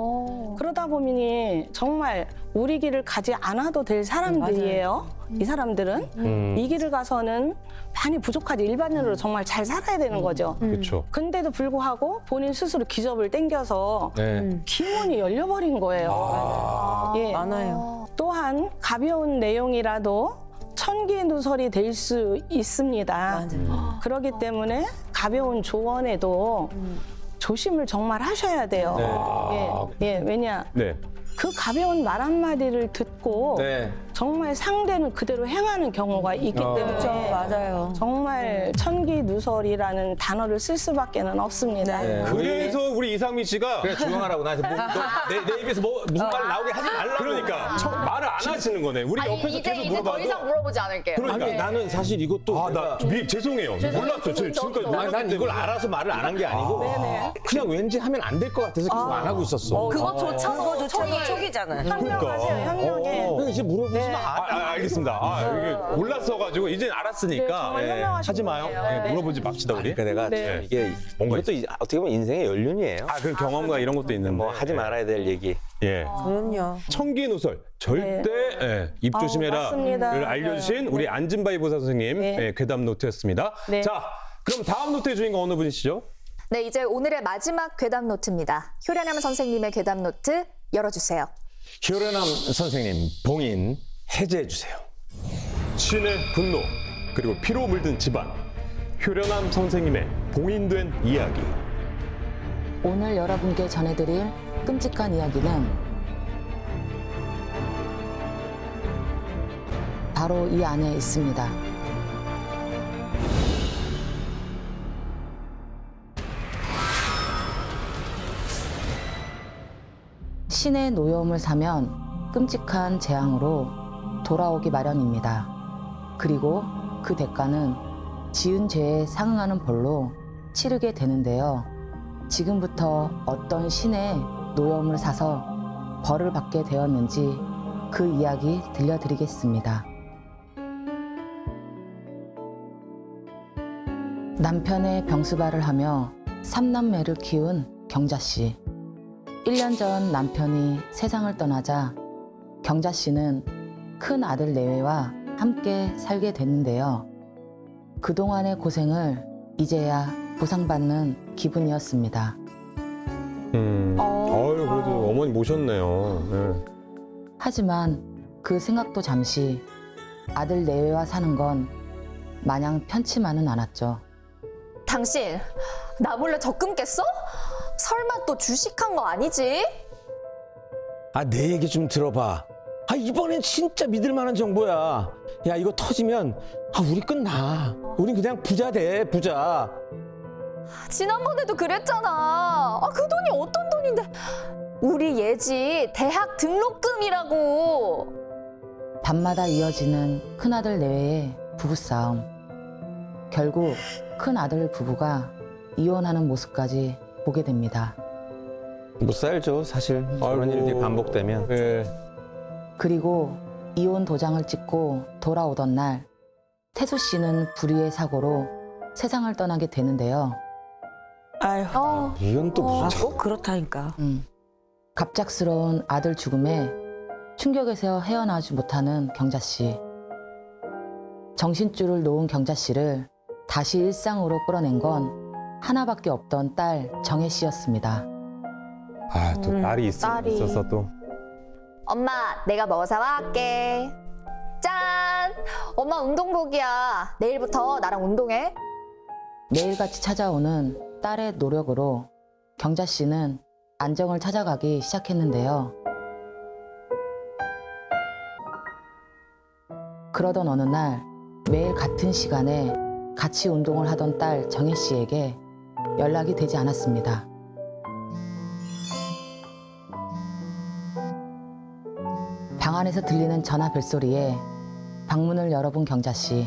Speaker 4: 그러다 보니 정말 우리 길을 가지 않아도 될 사람들이에요. 이 사람들은 이 길을 가서는 많이 부족하지 일반인으로 정말 잘 살아야 되는 거죠.
Speaker 3: 그렇죠.
Speaker 4: 근데도 불구하고 본인 스스로 기적을 땡겨서
Speaker 1: 네.
Speaker 4: 기문이 열려버린 거예요. 예.
Speaker 5: 많아요.
Speaker 4: 또한 가벼운 내용이라도 천기누설이 될 수 있습니다. 그렇기 때문에 가벼운 조언에도 조심을 정말 하셔야 돼요. 예, 왜냐
Speaker 3: 네.
Speaker 4: 그 가벼운 말 한마디를 듣고
Speaker 1: 네.
Speaker 4: 정말 상대는 그대로 행하는 경우가 있기 때문에
Speaker 7: 맞아요.
Speaker 4: 정말 천기누설이라는 단어를 쓸 수밖에는 없습니다.
Speaker 3: 그래서 우리 이상민 씨가
Speaker 1: 그래 조용하라고 나 내 입에서 뭐 무슨 말 나오게 하지 말라고.
Speaker 3: 그러니까 말을 안 하시는 거네. 우리 옆에서
Speaker 2: 이제
Speaker 3: 계속
Speaker 2: 더
Speaker 3: 물어봐도.
Speaker 2: 이상 물어보지 않을게요.
Speaker 3: 그러니까.
Speaker 1: 아니 나는 사실 이것도
Speaker 3: 죄송해요. 몰랐어요. 저 지금까지
Speaker 1: 아니,
Speaker 3: 몰랐기
Speaker 1: 난 이걸
Speaker 3: 때문에.
Speaker 1: 알아서 말을 안 한 게 아니고 그냥 왠지 하면 안 될 것 같아서 계속 안 하고 있었어.
Speaker 2: 그것조차도
Speaker 7: 촉이잖아요.
Speaker 4: 현명하세요, 현명해.
Speaker 1: 그러니까 이제 물어보지
Speaker 4: 네.
Speaker 1: 마.
Speaker 3: 알겠습니다. 이게 몰랐어가지고 이제 알았으니까
Speaker 4: 네, 정말 현명하신
Speaker 3: 하지 마요.
Speaker 4: 분이에요.
Speaker 3: 예,
Speaker 4: 네.
Speaker 3: 물어보지 맙시다 우리.
Speaker 8: 그러니까 내가
Speaker 4: 네.
Speaker 8: 이게
Speaker 3: 뭔가
Speaker 8: 이것도 어떻게 보면 인생의 연륜이에요.
Speaker 3: 그 경험과 이런 것도 있는데
Speaker 8: 뭐 하지 말아야 될 얘기.
Speaker 3: 예.
Speaker 7: 그럼요.
Speaker 3: 청기누설 절대 입 조심해라를
Speaker 4: 맞습니다.
Speaker 3: 알려주신 우리 안진바이 보사 선생님
Speaker 4: 네.
Speaker 3: 괴담 노트였습니다.
Speaker 4: 네.
Speaker 3: 자, 그럼 다음 노트의 주인공 어느 분이시죠?
Speaker 2: 네, 이제 오늘의 마지막 괴담 노트입니다. 효련함 선생님의 괴담 노트 열어주세요.
Speaker 1: 효련함 선생님 봉인 해제해 주세요.
Speaker 3: 신의 분노 그리고 피로 물든 집안 효련함 선생님의 봉인된 이야기.
Speaker 5: 오늘 여러분께 전해드릴 끔찍한 이야기는 바로 이 안에 있습니다. 신의 노여움을 사면 끔찍한 재앙으로 돌아오기 마련입니다. 그리고 그 대가는 지은 죄에 상응하는 벌로 치르게 되는데요. 지금부터 어떤 신의 노여움을 사서 벌을 받게 되었는지 그 이야기 들려드리겠습니다. 남편의 병수발을 하며 3남매를 키운 경자씨. 1년 전 남편이 세상을 떠나자 경자씨는 큰 아들 내외와 함께 살게 됐는데요. 그동안의 고생을 이제야 보상받는 기분이었습니다.
Speaker 3: 그래도 어머니 모셨네요. 네.
Speaker 5: 하지만 그 생각도 잠시 아들 내외와 사는 건 마냥 편치만은 않았죠.
Speaker 2: 당신 나 몰래 적금 깼어? 설마 또 주식한 거 아니지?
Speaker 1: 아, 내 얘기 좀 들어봐. 아, 이번엔 진짜 믿을 만한 정보야. 야, 이거 터지면 우리 끝나. 우린 그냥 부자 돼, 부자.
Speaker 2: 지난번에도 그랬잖아. 그 돈이 어떤 돈인데? 우리 예지 대학 등록금이라고.
Speaker 5: 밤마다 이어지는 큰아들 내외의 부부싸움. 결국 큰아들 부부가 이혼하는 모습까지 보게 됩니다.
Speaker 8: 못 살죠, 사실. 그런 일들이 반복되면.
Speaker 3: 네.
Speaker 5: 그리고 이혼 도장을 찍고 돌아오던 날 태수 씨는 불의의 사고로 세상을 떠나게 되는데요.
Speaker 4: 아유,
Speaker 1: 이건 또 무슨
Speaker 7: 꼭 그렇다니까.
Speaker 5: 갑작스러운 아들 죽음에 충격에서 헤어나지 못하는 경자 씨. 정신줄을 놓은 경자 씨를 다시 일상으로 끌어낸 건 하나밖에 없던 딸 정혜 씨였습니다.
Speaker 3: 또 딸이
Speaker 2: 딸이.
Speaker 3: 있어서 또.
Speaker 2: 엄마, 내가 뭐 사와할게. 짠! 엄마 운동복이야. 내일부터 나랑 운동해.
Speaker 5: 매일같이 찾아오는 딸의 노력으로 경자 씨는 안정을 찾아가기 시작했는데요. 그러던 어느 날 매일 같은 시간에 같이 운동을 하던 딸 정혜 씨에게 연락이 되지 않았습니다. 방 안에서 들리는 전화 벨소리에 방문을 열어본 경자 씨.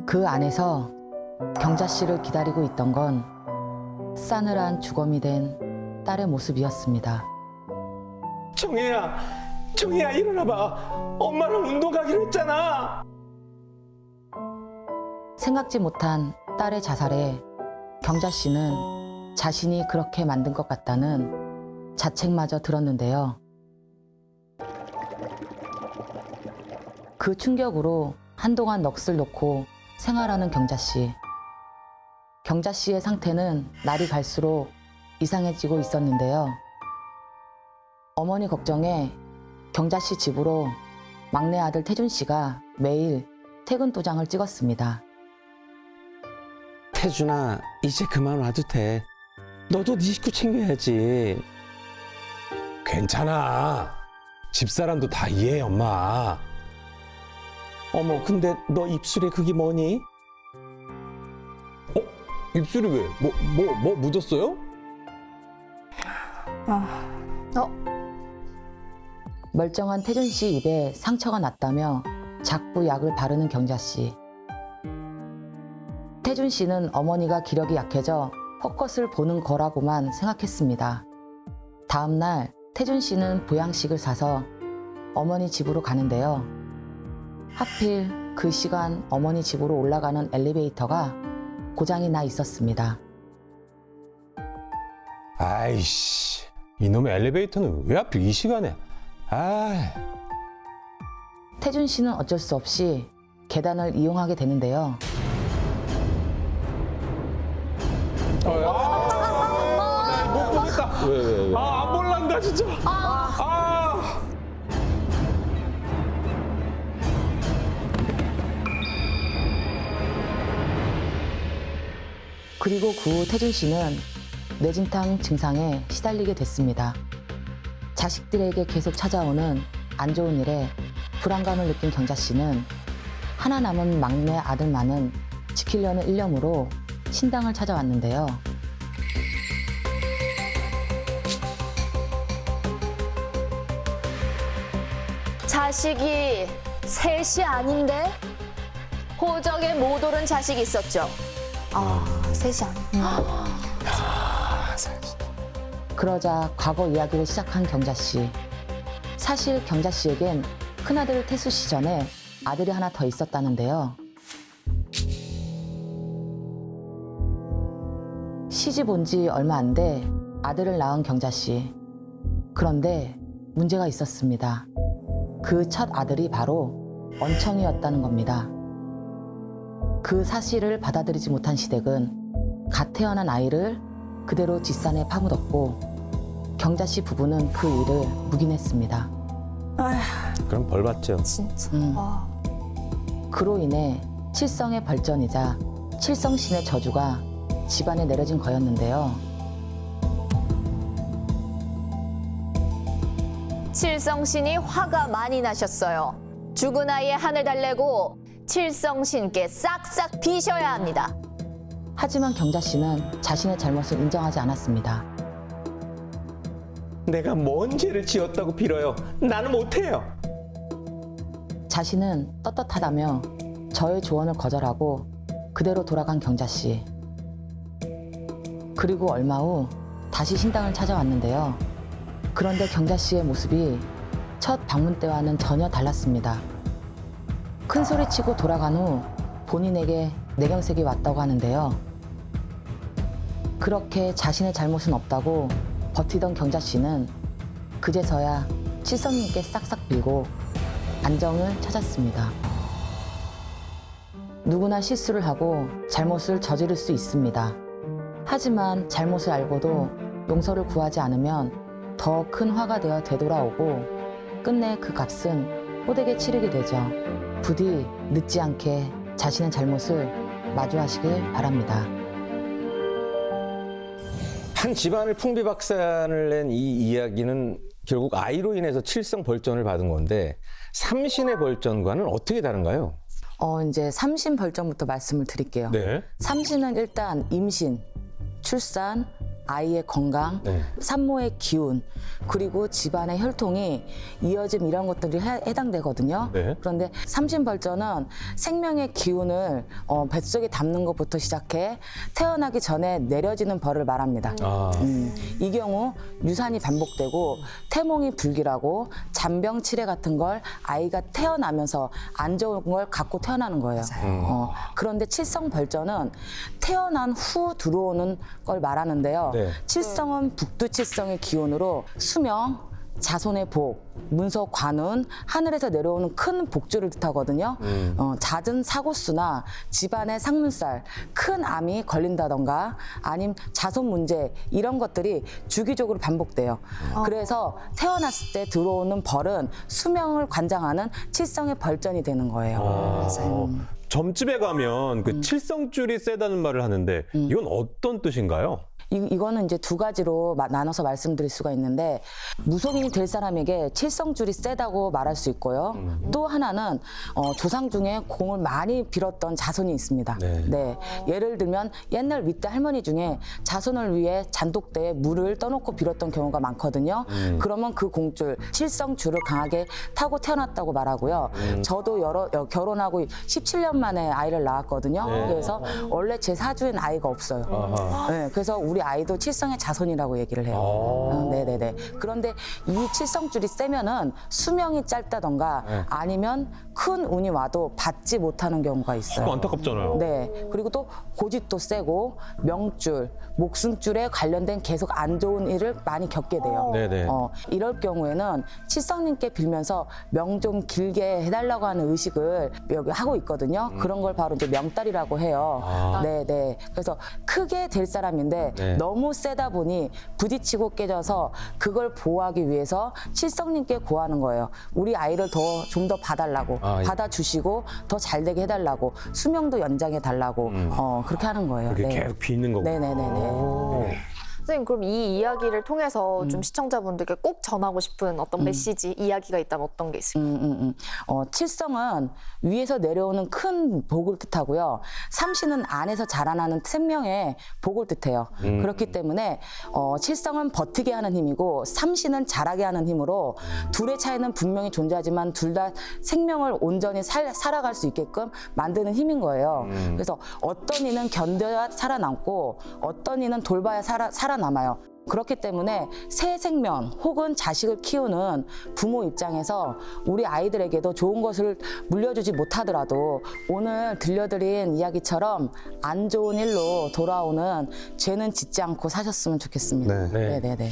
Speaker 5: 그 안에서 경자 씨를 기다리고 있던 건 싸늘한 주검이 된 딸의 모습이었습니다.
Speaker 1: 정혜야 일어나봐. 엄마랑 운동 가기로 했잖아.
Speaker 5: 생각지 못한 딸의 자살에 경자 씨는 자신이 그렇게 만든 것 같다는 자책마저 들었는데요. 그 충격으로 한동안 넋을 놓고 생활하는 경자 씨. 경자 씨의 상태는 날이 갈수록 이상해지고 있었는데요. 어머니 걱정에 경자 씨 집으로 막내 아들 태준 씨가 매일 퇴근 도장을 찍었습니다.
Speaker 8: 태준아, 이제 그만 와도 돼. 너도 네 식구 챙겨야지.
Speaker 3: 괜찮아. 집사람도 다 이해해, 엄마.
Speaker 1: 어머, 근데 너 입술에 그게 뭐니?
Speaker 3: 입술이 왜? 뭐 묻었어요?
Speaker 5: 멀쩡한 태준 씨 입에 상처가 났다며 자꾸 약을 바르는 경자 씨. 태준 씨는 어머니가 기력이 약해져 헛것을 보는 거라고만 생각했습니다. 다음 날 태준 씨는 보양식을 사서 어머니 집으로 가는데요. 하필 그 시간 어머니 집으로 올라가는 엘리베이터가 고장이 나 있었습니다.
Speaker 3: 아이씨, 이놈의 엘리베이터는 왜 하필 이 시간에?
Speaker 5: 태준 씨는 어쩔 수 없이 계단을 이용하게 되는데요.
Speaker 3: 못 보겠다.
Speaker 1: 왜?
Speaker 3: 안 볼란다, 진짜.
Speaker 5: 그리고 그 후 태준 씨는 뇌진탕 증상에 시달리게 됐습니다. 자식들에게 계속 찾아오는 안 좋은 일에 불안감을 느낀 경자 씨는 하나 남은 막내 아들만은 지키려는 일념으로 신당을 찾아왔는데요.
Speaker 2: 자식이 셋이 아닌데? 호적에 못 오른 자식이 있었죠. 셋이 아니구나.
Speaker 5: 그러자 과거 이야기를 시작한 경자 씨. 사실 경자 씨에겐 큰아들 태수 씨 전에 아들이 하나 더 있었다는데요. 시집 온 지 얼마 안 돼 아들을 낳은 경자 씨. 그런데 문제가 있었습니다. 그 첫 아들이 바로 언청이었다는 겁니다. 그 사실을 받아들이지 못한 시댁은 갓 태어난 아이를 그대로 뒷산에 파묻었고 경자 씨 부부는 그 일을 묵인했습니다.
Speaker 1: 그럼 벌 받죠.
Speaker 2: 진짜.
Speaker 5: 그로 인해 칠성의 벌전이자 칠성신의 저주가 집안에 내려진 거였는데요.
Speaker 2: 칠성신이 화가 많이 나셨어요. 죽은 아이의 한을 달래고 칠성신께 싹싹 비셔야 합니다.
Speaker 5: 하지만 경자 씨는 자신의 잘못을 인정하지 않았습니다.
Speaker 1: 내가 뭔 죄를 지었다고 빌어요. 나는 못해요.
Speaker 5: 자신은 떳떳하다며 저의 조언을 거절하고 그대로 돌아간 경자 씨. 그리고 얼마 후 다시 신당을 찾아왔는데요. 그런데 경자 씨의 모습이 첫 방문 때와는 전혀 달랐습니다. 큰 소리치고 돌아간 후 본인에게 내경색이 왔다고 하는데요. 그렇게 자신의 잘못은 없다고 버티던 경자 씨는 그제서야 칠성님께 싹싹 빌고 안정을 찾았습니다. 누구나 실수를 하고 잘못을 저지를 수 있습니다. 하지만 잘못을 알고도 용서를 구하지 않으면 더 큰 화가 되어 되돌아오고 끝내 그 값은 호되게 치르게 되죠. 부디 늦지 않게 자신의 잘못을 마주하시길 바랍니다.
Speaker 1: 한 집안을 풍비박산을 낸 이 이야기는 결국 아이로 인해서 칠성 벌전을 받은 건데 삼신의 벌전과는 어떻게 다른가요?
Speaker 5: 이제 삼신 벌전부터 말씀을 드릴게요.
Speaker 3: 네.
Speaker 5: 삼신은 일단 임신, 출산, 아이의 건강,
Speaker 1: 네.
Speaker 5: 산모의 기운, 그리고 집안의 혈통이 이어짐 이런 것들이 해당되거든요.
Speaker 3: 네.
Speaker 5: 그런데 삼신벌전은 생명의 기운을 뱃속에 담는 것부터 시작해 태어나기 전에 내려지는 벌을 말합니다. 이 경우 유산이 반복되고 태몽이 불길하고 잔병치레 같은 걸 아이가 태어나면서 안 좋은 걸 갖고 태어나는 거예요. 그런데 칠성벌전은 태어난 후 들어오는 걸 말하는데요.
Speaker 1: 네.
Speaker 5: 칠성은 북두칠성의 기운으로 수명, 자손의 복, 문서 관운, 하늘에서 내려오는 큰 복주를 뜻하거든요. 잦은 사고수나 집안의 상문살, 큰 암이 걸린다던가 아니면 자손 문제 이런 것들이 주기적으로 반복돼요. 그래서 태어났을 때 들어오는 벌은 수명을 관장하는 칠성의 벌전이 되는 거예요.
Speaker 3: 점집에 가면 그 칠성줄이 세다는 말을 하는데 이건 어떤 뜻인가요?
Speaker 5: 이거는 이제 두 가지로 나눠서 말씀드릴 수가 있는데 무속인이 될 사람에게 칠성줄이 세다고 말할 수 있고요. 또 하나는 조상 중에 공을 많이 빌었던 자손이 있습니다. 네. 예를 들면 옛날 윗대 할머니 중에 자손을 위해 잔독대에 물을 떠놓고 빌었던 경우가 많거든요. 그러면 그 공줄, 칠성줄을 강하게 타고 태어났다고 말하고요. 저도 결혼하고 17년 만에 아이를 낳았거든요. 그래서 원래 제 사주엔 아이가 없어요. 네, 그래서 우리 아이도 칠성의 자손이라고 얘기를 해요. 네네네. 그런데 이 칠성줄이 세면은 수명이 짧다던가 아니면 큰 운이 와도 받지 못하는 경우가 있어요.
Speaker 3: 안타깝잖아요.
Speaker 5: 네. 그리고 또 고집도 세고 명줄, 목숨줄에 관련된 계속 안 좋은 일을 많이 겪게 돼요.
Speaker 1: 네네.
Speaker 5: 이럴 경우에는 칠성님께 빌면서 명 좀 길게 해달라고 하는 의식을 여기 하고 있거든요. 그런 걸 바로 이제 명달이라고 해요. 네네. 그래서 크게 될 사람인데
Speaker 1: 네.
Speaker 5: 너무 세다 보니 부딪히고 깨져서 그걸 보호하기 위해서 칠성님께 구하는 거예요. 우리 아이를 좀 더 봐달라고,
Speaker 1: 예.
Speaker 5: 받아주시고 더 잘 되게 해달라고, 수명도 연장해 달라고 그렇게 하는 거예요.
Speaker 3: 그게
Speaker 5: 네.
Speaker 3: 계속 비는 거고.
Speaker 5: 네네네네.
Speaker 2: 선생님, 그럼 이 이야기를 통해서 좀 시청자분들께 꼭 전하고 싶은 어떤 메시지, 이야기가 있다면 어떤 게 있을까요?
Speaker 5: 칠성은 위에서 내려오는 큰 복을 뜻하고요. 삼신은 안에서 자라나는 생명의 복을 뜻해요. 그렇기 때문에 칠성은 버티게 하는 힘이고 삼신은 자라게 하는 힘으로 둘의 차이는 분명히 존재하지만 둘 다 생명을 온전히 살아갈 수 있게끔 만드는 힘인 거예요. 그래서 어떤 이는 견뎌야 살아남고 어떤 이는 돌봐야 살아남아요. 그렇기 때문에 새 생명 혹은 자식을 키우는 부모 입장에서 우리 아이들에게도 좋은 것을 물려주지 못하더라도 오늘 들려드린 이야기처럼 안 좋은 일로 돌아오는 죄는 짓지 않고 사셨으면 좋겠습니다. 네네네.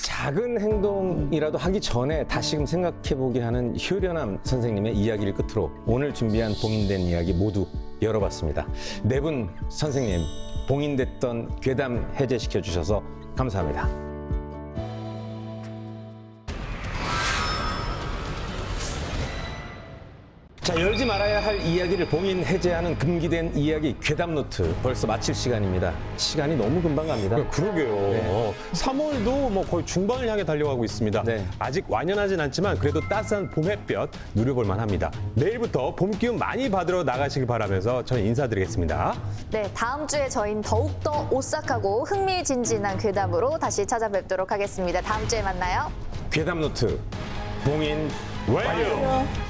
Speaker 1: 작은 행동이라도 하기 전에 다시금 생각해보게 하는 효련함 선생님의 이야기를 끝으로 오늘 준비한 봉인된 이야기 모두 열어봤습니다. 네 분 선생님, 봉인됐던 괴담 해제시켜 주셔서 감사합니다. 자, 열지 말아야 할 이야기를 봉인 해제하는 금기된 이야기 괴담 노트 벌써 마칠 시간입니다. 시간이 너무 금방 갑니다.
Speaker 3: 그러게요. 3월도 뭐 거의 중반을 향해 달려가고 있습니다.
Speaker 1: 네.
Speaker 3: 아직 완연하진 않지만 그래도 따스한 봄 햇볕 누려볼 만합니다. 내일부터 봄 기운 많이 받으러 나가시길 바라면서 저는 인사드리겠습니다.
Speaker 2: 네, 다음 주에 저희는 더욱더 오싹하고 흥미진진한 괴담으로 다시 찾아뵙도록 하겠습니다. 다음 주에 만나요.
Speaker 1: 괴담 노트 봉인 완료.